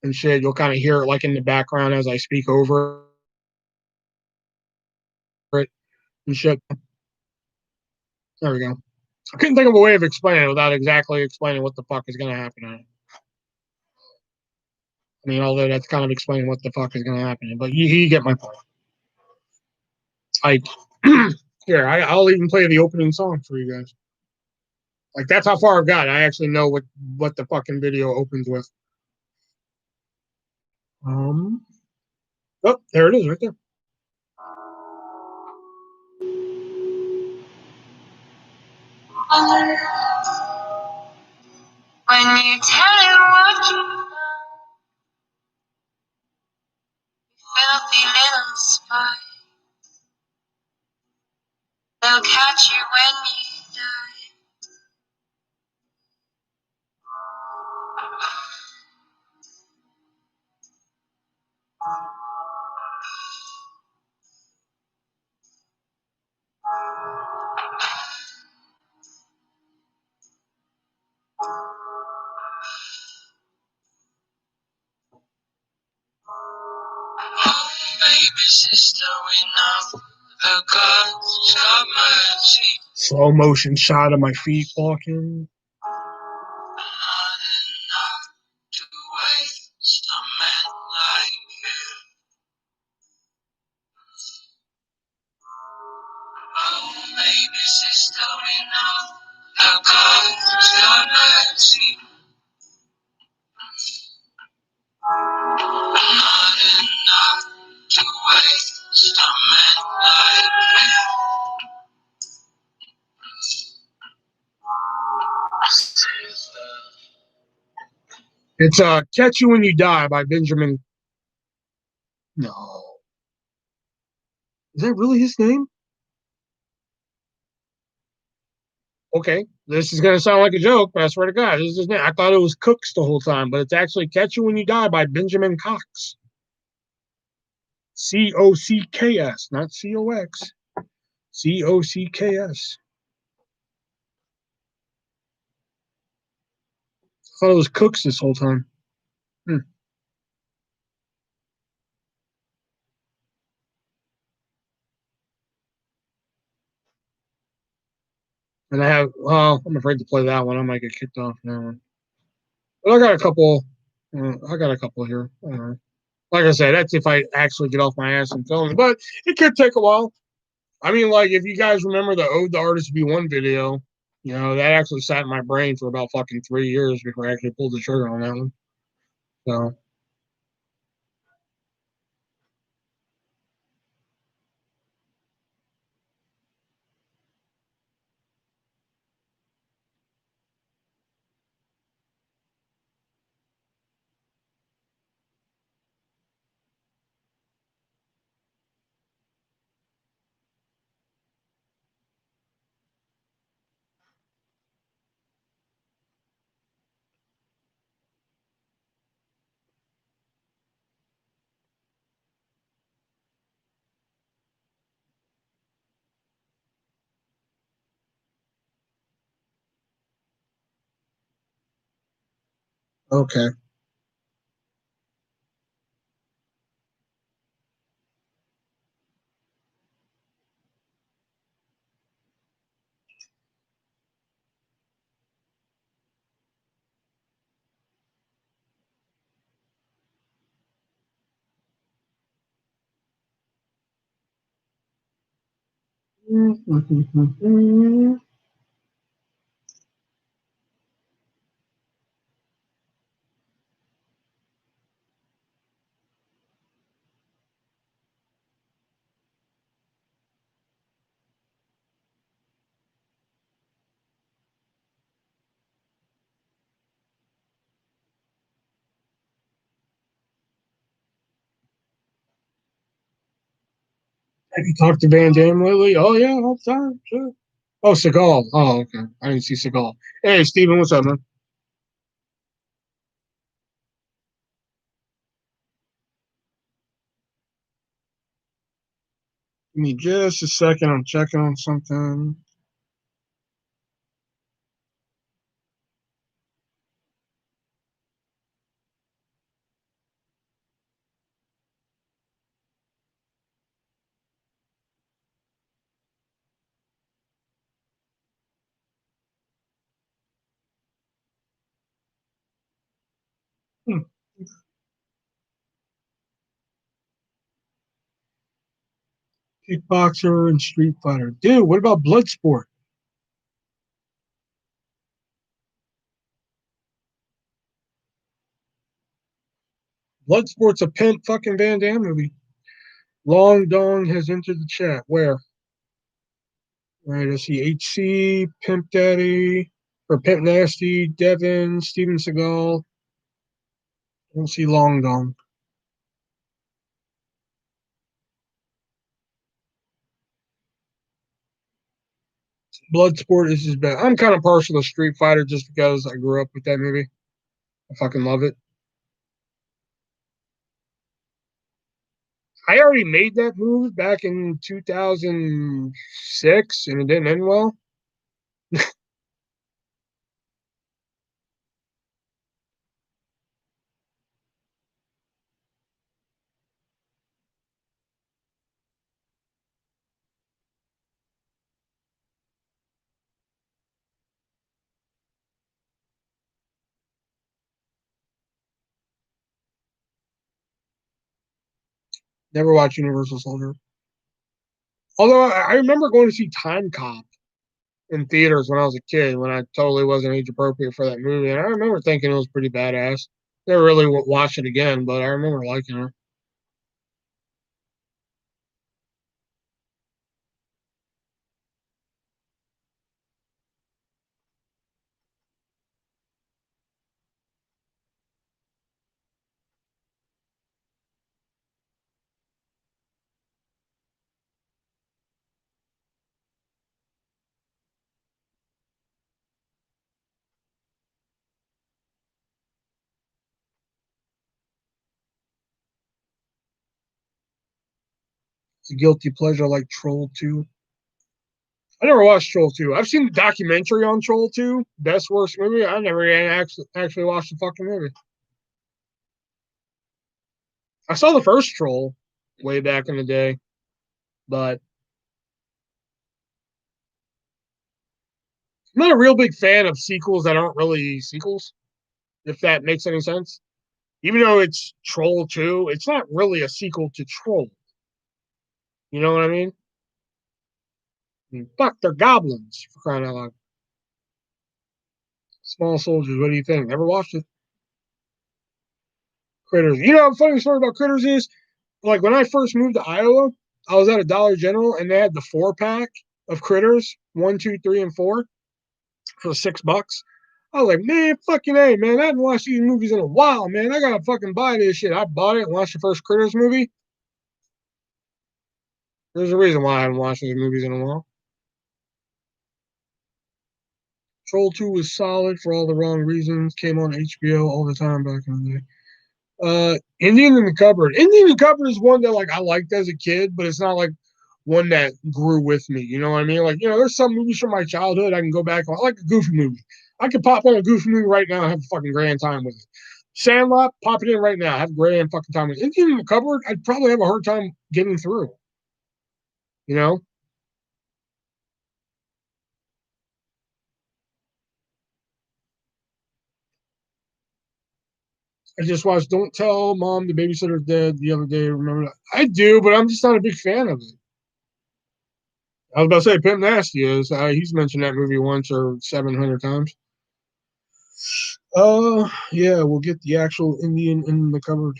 and shit. You'll kind of hear it like in the background as I speak over it and shit. There we go. I couldn't think of a way of explaining it without exactly explaining what the fuck is going to happen. I mean, although that's kind of explaining what the fuck is going to happen, but you get my point. Like, here, I'll even play the opening song for you guys. Like, that's how far I've got. I actually know what the fucking video opens with. Um, oh, there it is, right there. When you tell him what you know, filthy little spy, they'll catch you when you die. Oh, baby sister, we know the gods got mercy. Slow motion shot of my feet walking. Not enough to waste a man like you. Oh, baby sister, we know It's Catch You When You Die by Benjamin. No. Is that really his name? Okay. This is going to sound like a joke, but I swear to God, this is his name. I thought it was Cooks the whole time, but it's actually Catch You When You Die by Benjamin Cox. Cocks, not Cox. Cocks. I thought it was Cooks this whole time. Hmm. And I have, well, I'm afraid to play that one. I might get kicked off now. But I got a couple. I got a couple here. Like I said, that's if I actually get off my ass and film it. But it could take a while. I mean, like, if you guys remember the Ode to Artist V1 video, that actually sat in my brain for about fucking 3 years before I actually pulled the trigger on that one. So, okay. Have you talked to Van Damme lately? Oh, yeah, all the time. Sure. Oh, Seagal. Oh, okay. I didn't see Seagal. Hey, Steven, what's up, man? Give me just a second. I'm checking on something. Hmm. Kickboxer and Street Fighter. Dude, what about Bloodsport? Bloodsport's a pimp fucking Van Damme movie. Long Dong has entered the chat. Where? All right, I see HC, Pimp Daddy, or Pimp Nasty, Devin, Steven Seagal. I don't see Long Dong. Bloodsport is his best. I'm kind of partial to Street Fighter just because I grew up with that movie. I fucking love it. I already made that move back in 2006 and it didn't end well. Never watched Universal Soldier. Although I remember going to see Time Cop. in theaters when I was a kid, when I totally wasn't age appropriate for that movie, and I remember thinking it was pretty badass. Never really watched it again, but I remember liking her. It's a guilty pleasure like Troll 2. I never watched Troll 2. I've seen the documentary on Troll 2, best worst movie. I never actually watched the fucking movie. I saw the first Troll way back in the day, but I'm not a real big fan of sequels that aren't really sequels, if that makes any sense. Even though it's Troll 2, it's not really a sequel to Troll. You know what I mean? Fuck, they're goblins, for crying out loud. Small Soldiers, what do you think? Never watched it? Critters. You know, a funny story about Critters is, like, when I first moved to Iowa, I was at a Dollar General and they had the 4-pack of Critters, 1, 2, 3, and 4 for $6. I was like, man, fucking A, man. I haven't watched these movies in a while, man. I gotta fucking buy this shit. I bought it and watched the first Critters movie. There's a reason why I haven't watched these movies in a while. Troll 2 was solid for all the wrong reasons. Came on HBO all the time back in the day. Indian in the Cupboard. Indian in the Cupboard is one that like I liked as a kid, but it's not like one that grew with me. You know what I mean? Like, there's some movies from my childhood I can go back on. I like a Goofy movie. I could pop on a Goofy movie right now and have a fucking grand time with it. Sandlot, pop it in right now, have a grand fucking time with it. Indian in the Cupboard, I'd probably have a hard time getting through. You know? I just watched Don't Tell Mom the Babysitter's Dead the other day. Remember that? I do, but I'm just not a big fan of it. I was about to say Pimp Nasty is. He's mentioned that movie once or 700 times. Yeah, we'll get the actual Indian in the cupboard.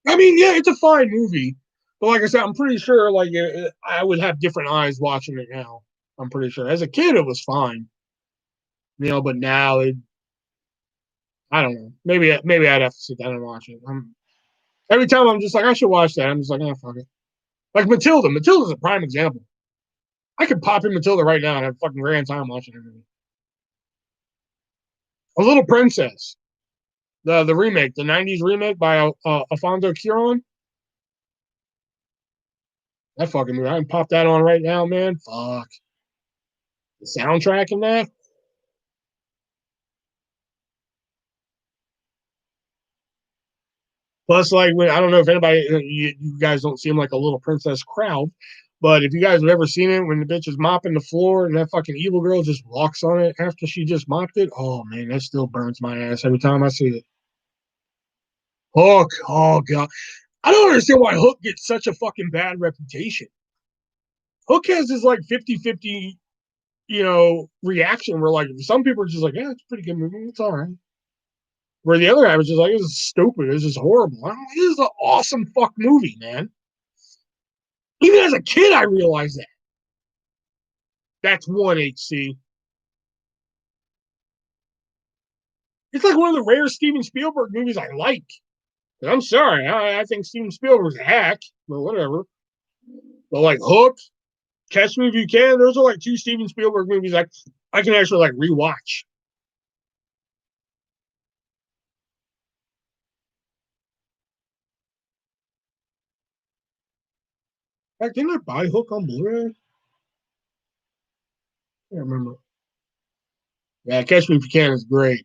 I mean, yeah, it's a fine movie, but like I said, I'm pretty sure like I would have different eyes watching it now. I'm pretty sure. As a kid, it was fine, but now I don't know. Maybe I'd have to sit down and watch it. Every time I'm just like I should watch that. I'm just like, oh fuck it. Like Matilda. Matilda's a prime example. I could pop in Matilda right now and have a fucking grand time watching it. A Little Princess, the remake, the '90s remake by Alfonso Cuarón. That fucking movie. I can pop that on right now, man. Fuck the soundtrack in that. Plus, like, I don't know if anybody, you guys don't seem like a Little Princess crowd, but if you guys have ever seen it when the bitch is mopping the floor and that fucking evil girl just walks on it after she just mopped it, oh man, that still burns my ass every time I see it. Hook, oh god, I don't understand why Hook gets such a fucking bad reputation. Hook has this like 50-50, reaction where like some people are just like, yeah, it's a pretty good movie, it's all right. Where the other guy was just like, this is stupid, this is horrible. This is an awesome fuck movie, man. Even as a kid, I realized that. That's one HC. It's like one of the rare Steven Spielberg movies I like. I'm sorry, I think Steven Spielberg's a hack, but whatever. But like Hook, Catch Me If You Can, those are like two Steven Spielberg movies I can actually like rewatch. Like, didn't I buy Hook on Blu-ray? I can't remember. Yeah, Catch Me If You Can is great.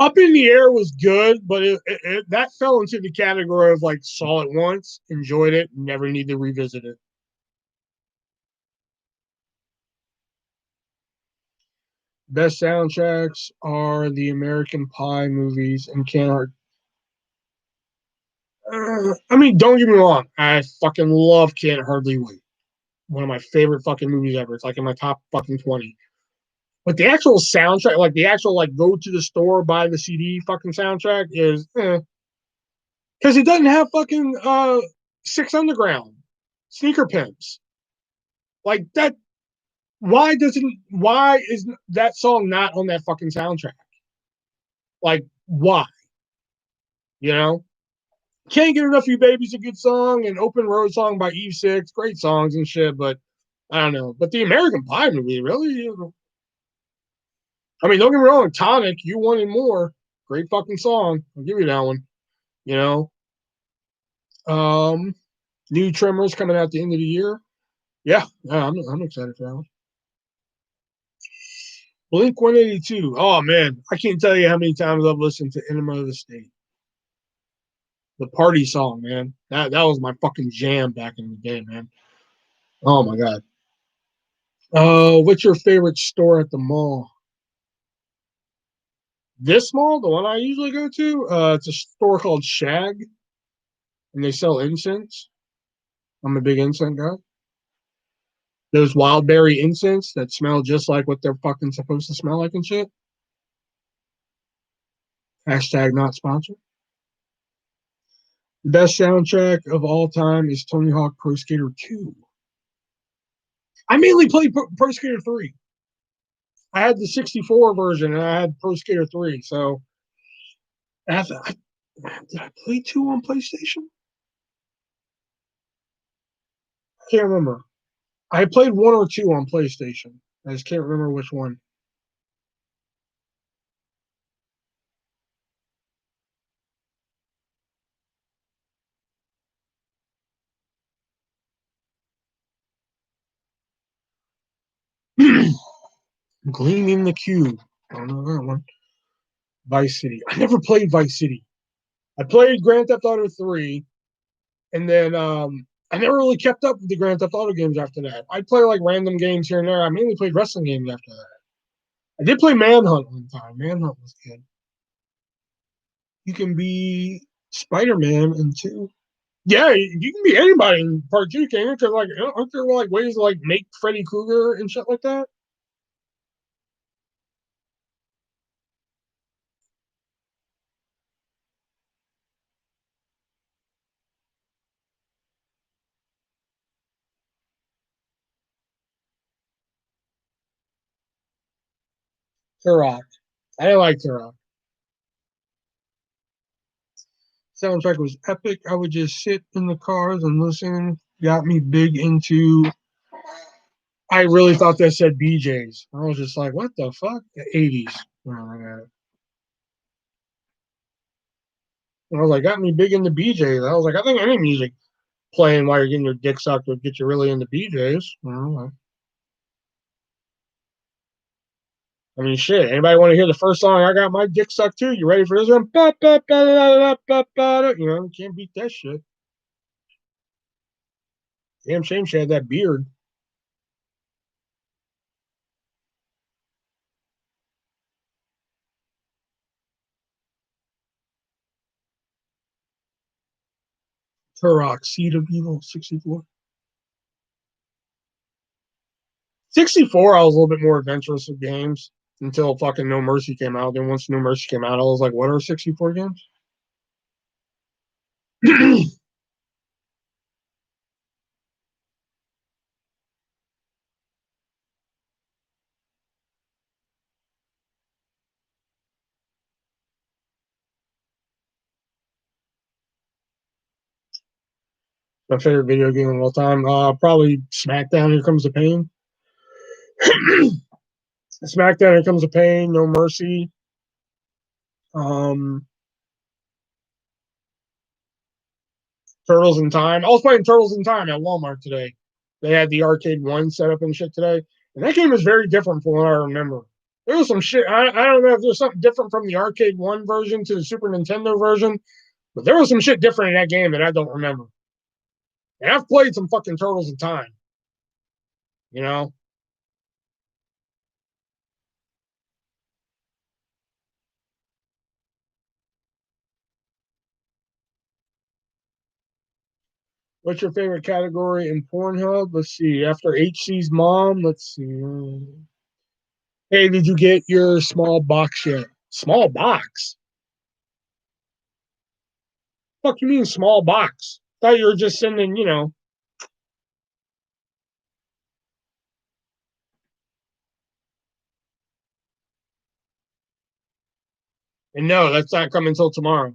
Up in the Air was good, but that fell into the category of like saw it once, enjoyed it, never need to revisit it. Best soundtracks are the American Pie movies and Can't. I mean, don't get me wrong. I fucking love Can't Hardly Wait. One of my favorite fucking movies ever. It's like in my top fucking 20. But the actual soundtrack, like the actual like go to the store, buy the CD fucking soundtrack is because it doesn't have fucking Six Underground, Sneaker Pimps. Like that. Why is that song not on that fucking soundtrack? Like, why? You know? Can't Get Enough of You Baby's a good song, and Open Road song by Eve Six, great songs and shit, but I don't know. But the American Pie movie, really? I mean, don't get me wrong, Tonic, You Wanted More, great fucking song. I'll give you that one. You know? New Tremors coming out the end of the year. Yeah, I'm excited for that one. Blink 182. Oh man, I can't tell you how many times I've listened to Enema of the State. The party song, man. That was my fucking jam back in the day, man. Oh my god. What's your favorite store at the mall? This mall, the one I usually go to, it's a store called Shag, and they sell incense. I'm a big incense guy. Those wild berry incense that smell just like what they're fucking supposed to smell like and shit. Hashtag not sponsored. The best soundtrack of all time is Tony Hawk Pro Skater 2. I mainly played Pro Skater 3. I had the 64 version and I had Pro Skater 3. So, did I play 2 on PlayStation? I can't remember. I played 1 or 2 on PlayStation. I just can't remember which one. Gleaming the Cube. I don't know that one. Vice City. I never played Vice City. I played Grand Theft Auto 3, and then I never really kept up with the Grand Theft Auto games after that. I'd play like random games here and there. I mainly played wrestling games after that. I did play Manhunt one time. Manhunt was good. You can be Spider-Man in 2. Yeah, you can be anybody in part 2, can you? Because like, aren't there like ways to like make Freddy Krueger and shit like that? Turok. I didn't like Turok. Soundtrack was epic. I would just sit in the cars and listen. Got me big into. I really thought that said BJ's. I was just like, what the fuck? The 80s. Oh my god. I was like, got me big into BJ's. I was like, I think any music playing while you're getting your dick sucked would get you really into BJ's. I mean, shit. Anybody want to hear the first song? I got my dick sucked too. You ready for this one? You know, can't beat that shit. Damn shame she had that beard. Turok, Seed of Evil, 64. 64, I was a little bit more adventurous with games until fucking No Mercy came out. Then once No Mercy came out, I was like, what are 64 games? My favorite video game of all time, probably SmackDown. Here Comes the Pain. SmackDown. Here Comes the Pain. No Mercy. Um, Turtles in Time. I was playing Turtles in Time at Walmart today. They had the arcade one set up and shit today, and that game is very different from what I remember. There was some shit. I don't know if there's something different from the Arcade 1 version to the Super Nintendo version, but there was some shit different in that game that I don't remember. And I've played some fucking Turtles in Time, you know? What's your favorite category in Pornhub? Let's see. After HC's mom, let's see. Hey, did you get your small box yet? Small box? Fuck you mean small box? Thought you were just sending, and no, that's not coming until tomorrow.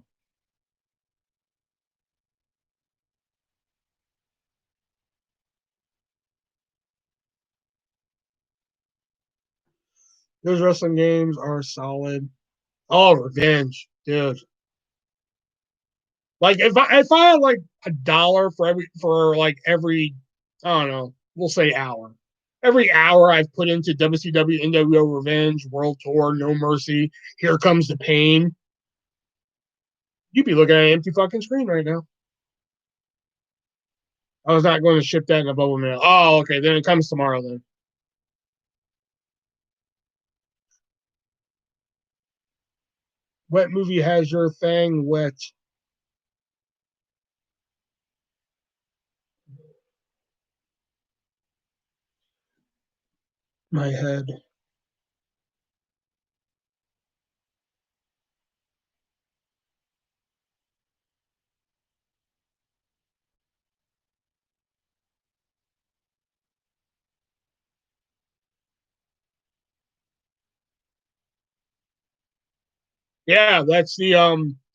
Those wrestling games are solid. Oh, Revenge, dude. Like if I had like $1 for every I don't know, we'll say hour. Every hour I've put into WCW, NWO Revenge, World Tour, No Mercy, Here Comes the Pain, you'd be looking at an empty fucking screen right now. I was not going to ship that in a bubble mail. Oh, okay, then it comes tomorrow then. What movie has your thing wet? My head. Yeah, that's the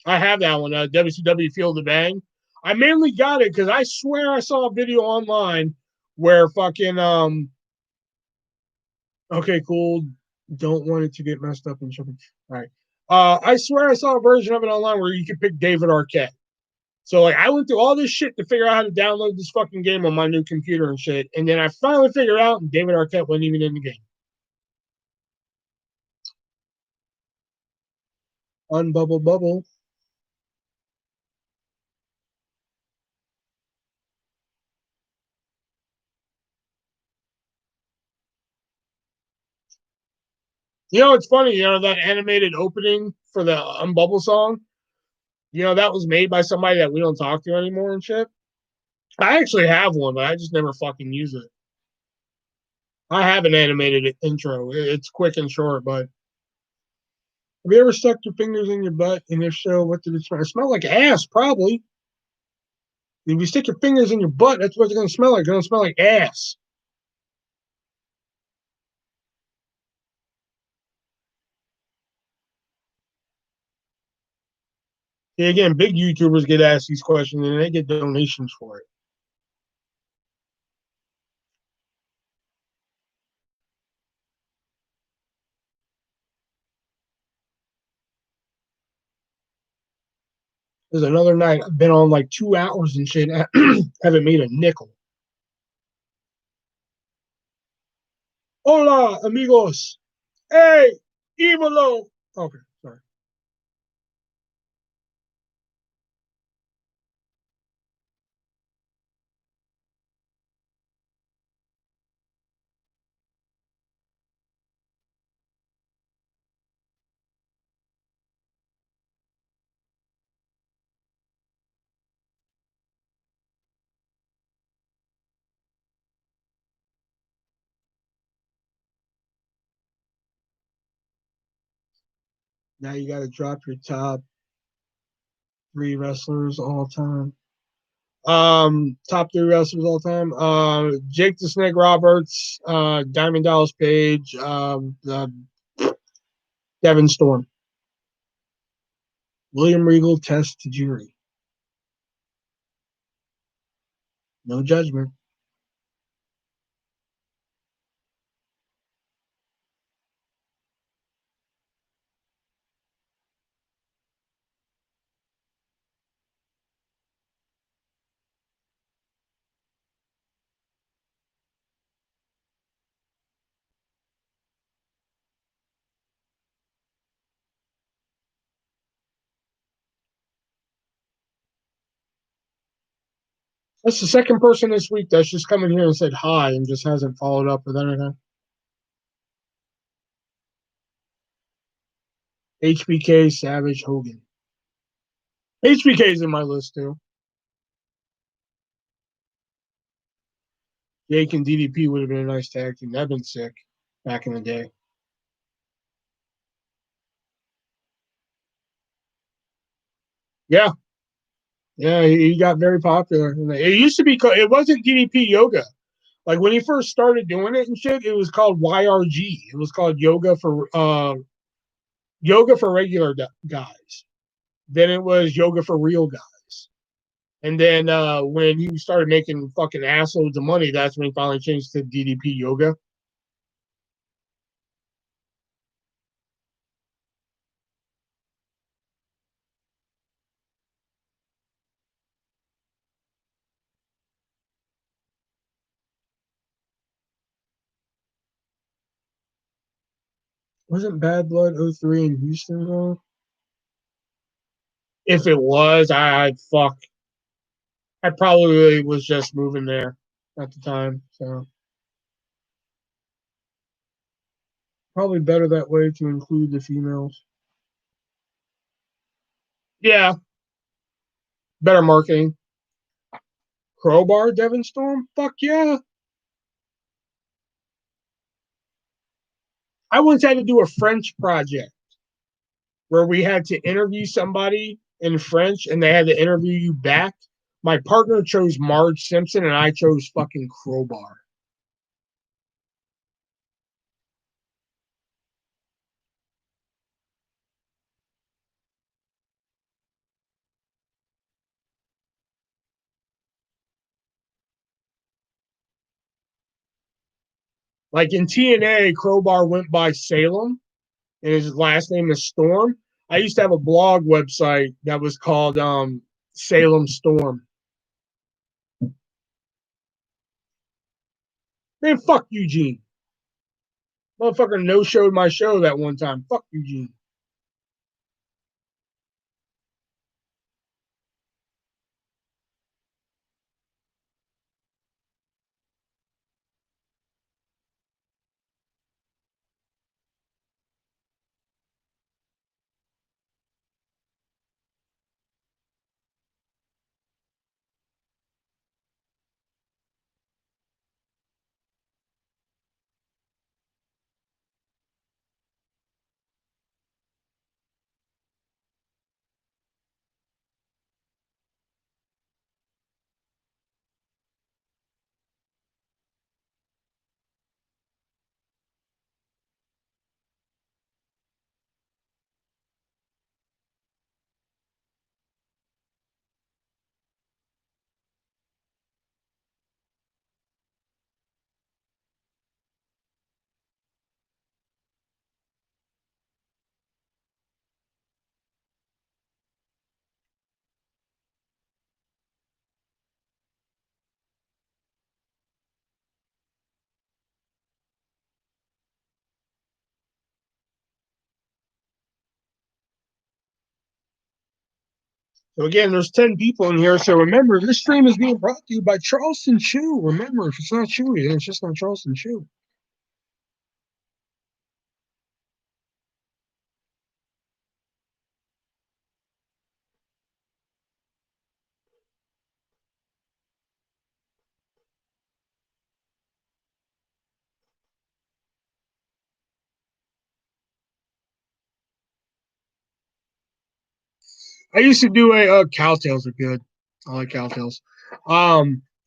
I have that one, WCW Field of Bang. I mainly got it because I swear I saw a video online where fucking okay, cool. Don't want it to get messed up and something. All right. I swear I saw a version of it online where you could pick David Arquette. So like I went through all this shit to figure out how to download this fucking game on my new computer and shit. And then I finally figured out and David Arquette wasn't even in the game. Unbubble bubble. It's funny, that animated opening for the Unbubble song, that was made by somebody that we don't talk to anymore and shit. I actually have one, but I just never fucking use it. I have an animated intro. It's quick and short, but have you ever stuck your fingers in your butt? And if so, what did it smell? It smelled like ass, probably. If you stick your fingers in your butt, that's what it's going to smell like. It's going to smell like ass. Yeah, again, big YouTubers get asked these questions and they get donations for it. There's another night I've been on like 2 hours and shit. Haven't made a nickel. Hola, amigos. Hey, Ivalo. Okay, sorry. Now you got to drop your top 3 wrestlers all time. Top 3 wrestlers all time. Jake the Snake Roberts, Diamond Dallas Page, Devin Storm, William Regal, Test Tajiri. No judgment. That's the second person this week that's just come in here and said hi and just hasn't followed up with anything. HBK, Savage, Hogan. HBK is in my list too. Jake and DDP would have been a nice tag team. That'd been sick back in the day. Yeah, yeah, he got very popular. It used to be called, it wasn't DDP Yoga. Like when he first started doing it and shit, it was called YRG. It was called yoga for regular guys. Then it was yoga for real guys. And then when he started making fucking assloads of money, that's when he finally changed to DDP Yoga. Wasn't Bad Blood 03 in Houston though? If it was, I fuck. I probably was just moving there at the time. So probably better that way to include the females. Yeah, better marketing. Crowbar, Devon Storm? Fuck yeah. I once had to do a French project where we had to interview somebody in French and they had to interview you back. My partner chose Marge Simpson and I chose fucking Crowbar. Like in TNA, Crowbar went by Salem and his last name is Storm. I used to have a blog website that was called Salem Storm. Man, fuck Eugene. Motherfucker no showed my show that one time. Fuck Eugene. So again, there's 10 people in here. So remember, this stream is being brought to you by Charleston Chew. Remember, if it's not Chewy, then it's just not Charleston Chew. I used to do a cowtails are good. I like cowtails.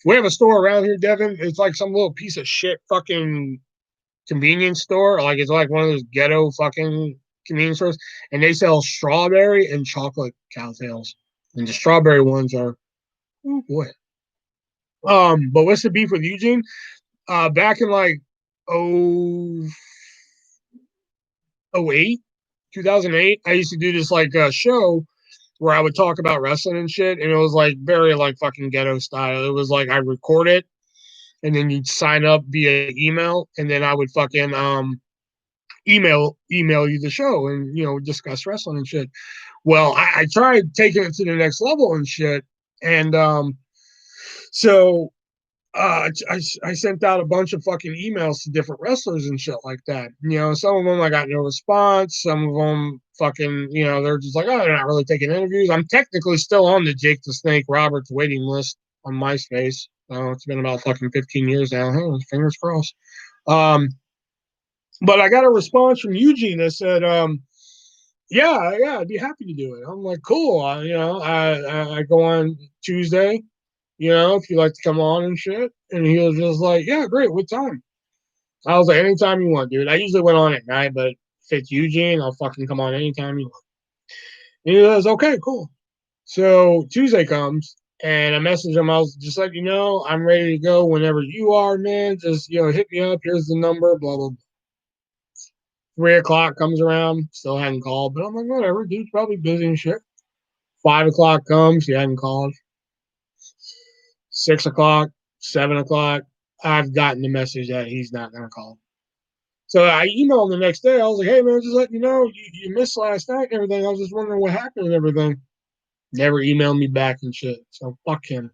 We have a store around here, Devin. It's like some little piece of shit fucking convenience store. Like it's like one of those ghetto fucking convenience stores, and they sell strawberry and chocolate cowtails. And the strawberry ones are, oh boy. But what's the beef with Eugene? Back in like oh 08, 2008, I used to do this like show where I would talk about wrestling and shit, and it was like very like fucking ghetto style. It was like I record it, and then you'd sign up via email, and then I would fucking email you the show, and discuss wrestling and shit. Well, I tried taking it to the next level and shit, and So I sent out a bunch of fucking emails to different wrestlers and shit like that. You know, some of them I got no response. Some of them fucking, you know, they're just like, oh, they're not really taking interviews. I'm technically still on the Jake the Snake Roberts waiting list on MySpace. It's been about fucking 15 years now. Hey, fingers crossed. But I got a response from Eugene that said, yeah, I'd be happy to do it. I'm like, cool. I go on Tuesday, you know, if you like to come on and shit. And he was just like, yeah, great. What time? I was like, anytime you want, dude. I usually went on at night, but if it's Eugene, I'll fucking come on anytime you want. And he goes, okay, cool. So Tuesday comes and I message him. I was just like, you know, I'm ready to go whenever you are, man. Just, you know, hit me up. Here's the number, blah, blah, blah. 3 o'clock comes around, still hadn't called, but I'm like, whatever, dude's probably busy and shit. 5 o'clock comes, he hadn't called. 6 o'clock, 7 o'clock, I've gotten the message that he's not gonna call. So I emailed him the next day. I was like, hey man, just letting you know you missed last night and everything. I was just wondering what happened and everything. Never emailed me back and shit. So fuck him.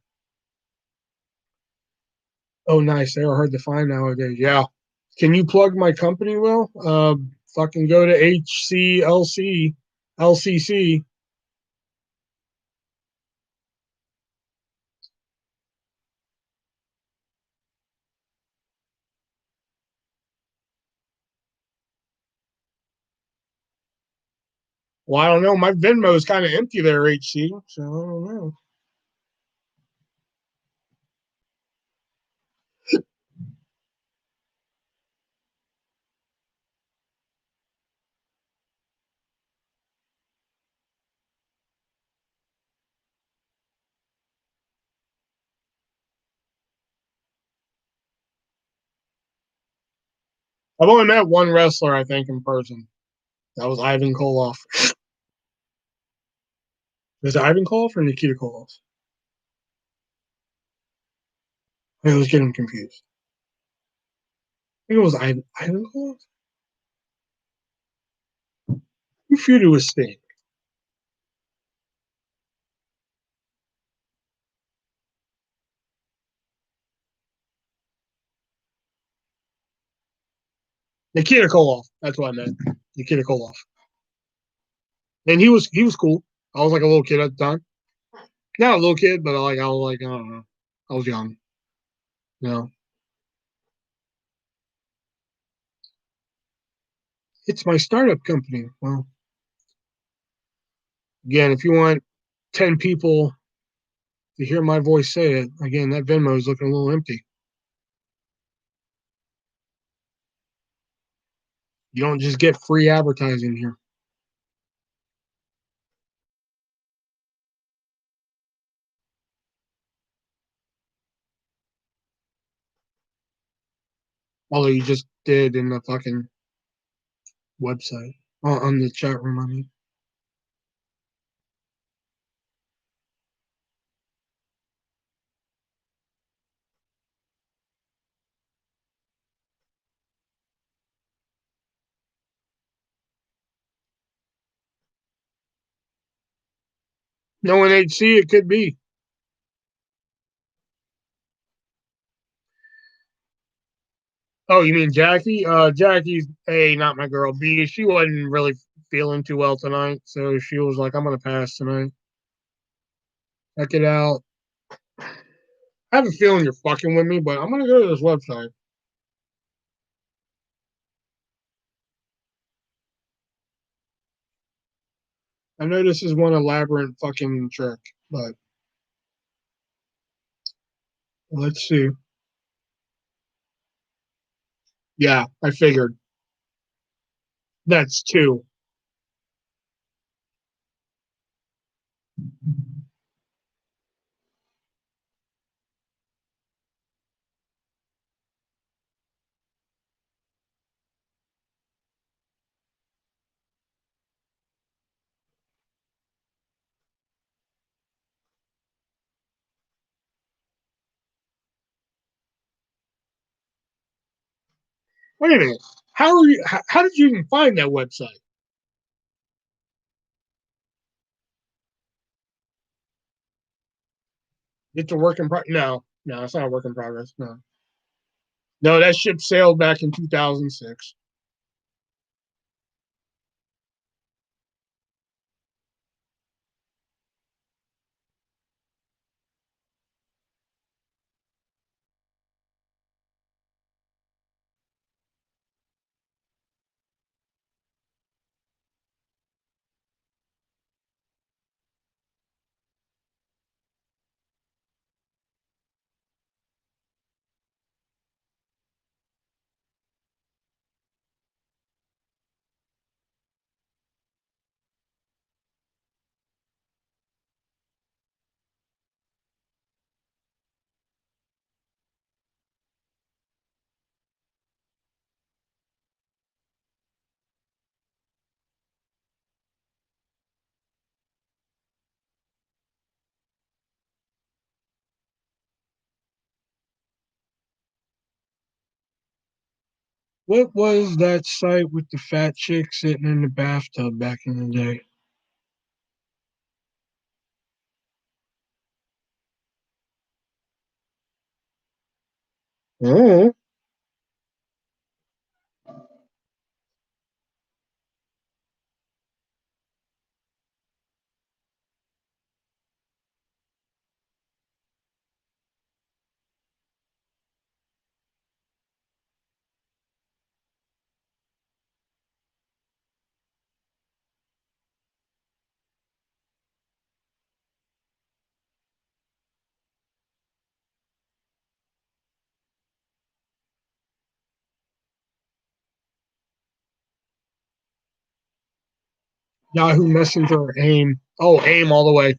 Oh nice, they are hard to find nowadays. Yeah. Can you plug my company, Will? Fucking go to HCLC LCC. Well, I don't know. My Venmo is kind of empty there, HC. So I don't know. I've only met one wrestler, I think, in person. That was Ivan Koloff. Is it Ivan Koloff or Nikita Koloff? I was getting confused. I think it was Ivan Koloff. Who feuded with Sting? Nikita Koloff. That's what I meant. Nikita Koloff. And he was cool. I was like a little kid at the time. Not a little kid, but I was like, I don't know. I was young. You know. It's my startup company. Well, again, if you want 10 people to hear my voice say it, again, that Venmo is looking a little empty. You don't just get free advertising here. Although you just did in the fucking website. On the chat room, I mean. No one HC, it could be. Oh, you mean Jackie? Jackie's A, not my girl. B, she wasn't really feeling too well tonight, so she was like, I'm gonna pass tonight. Check it out. I have a feeling you're fucking with me, but I'm gonna go to this website. I know this is one elaborate fucking trick, but let's see. Yeah, I figured. That's two. Wait a minute. How did you even find that website? It's a work in progress. No. No, it's not a work in progress. No, no, that ship sailed back in 2006. What was that site with the fat chick sitting in the bathtub back in the day? Oh, Yahoo Messenger, AIM. Oh, AIM all the way.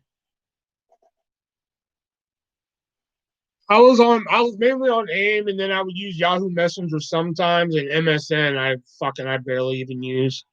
I was mainly on AIM, and then I would use Yahoo Messenger sometimes, and MSN I barely even use.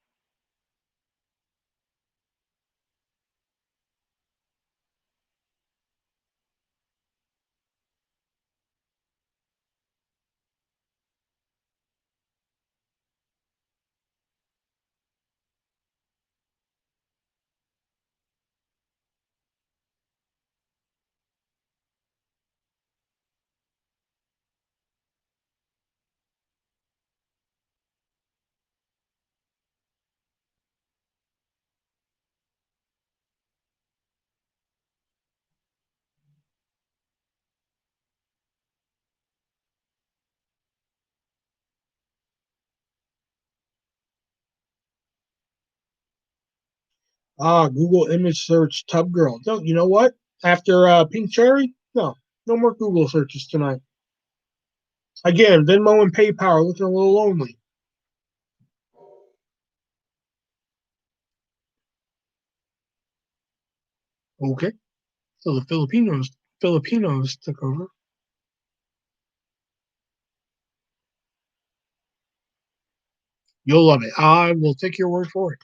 Google image search tub girl. No, you know what? After Pink Cherry, no, no more Google searches tonight. Again, Venmo and PayPal are looking a little lonely. Okay, so the Filipinos took over. You'll love it. I will take your word for it.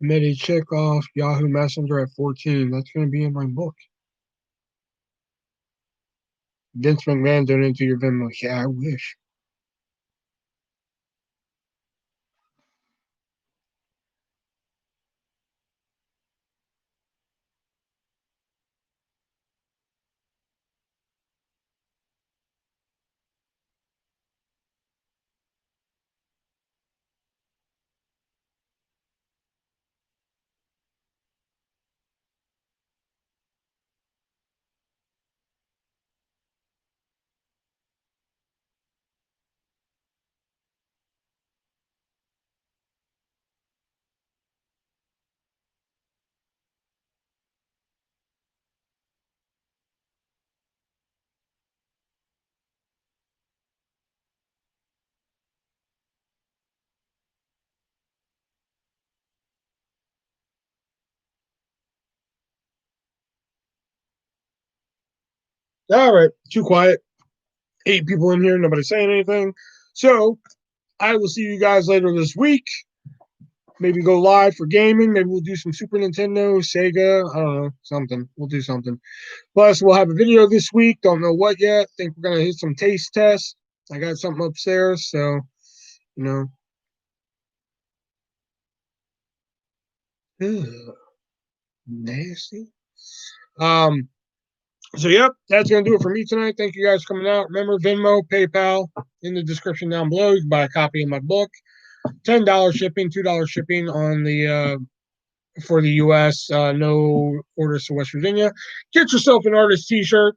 I made a check off Yahoo Messenger at 14. That's going to be in my book. Vince McMahon donated to your Venmo. Yeah, I wish. All right, too quiet. 8 people in here, nobody saying anything. So I will see you guys later this week. Maybe go live for gaming. Maybe we'll do some Super Nintendo, Sega. I don't know, something. We'll do something. Plus, we'll have a video this week. Don't know what yet. Think we're gonna hit some taste tests. I got something upstairs, so you know. Ugh, nasty. So yep, that's gonna do it for me tonight. Thank you guys for coming out. Remember Venmo, PayPal in the description down below. You can buy a copy of my book. $10 shipping, $2 shipping on the for the US. No orders to West Virginia. Get yourself an artist t-shirt.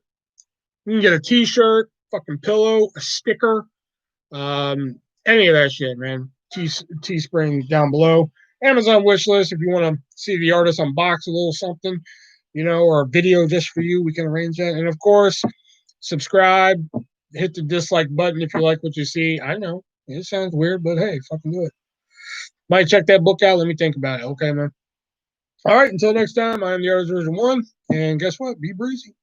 You can get a t-shirt, fucking pillow, a sticker, any of that shit, man. Teespring down below. Amazon wish list if you want to see the artist unbox a little something, you know, or a video just for you. We can arrange that. And of course, subscribe, hit the dislike button if you like what you see. I know it sounds weird, but hey, fucking do it. Might check that book out. Let me think about it. Okay, man. All right. Until next time, I'm the Artist Version 1. And guess what? Be breezy.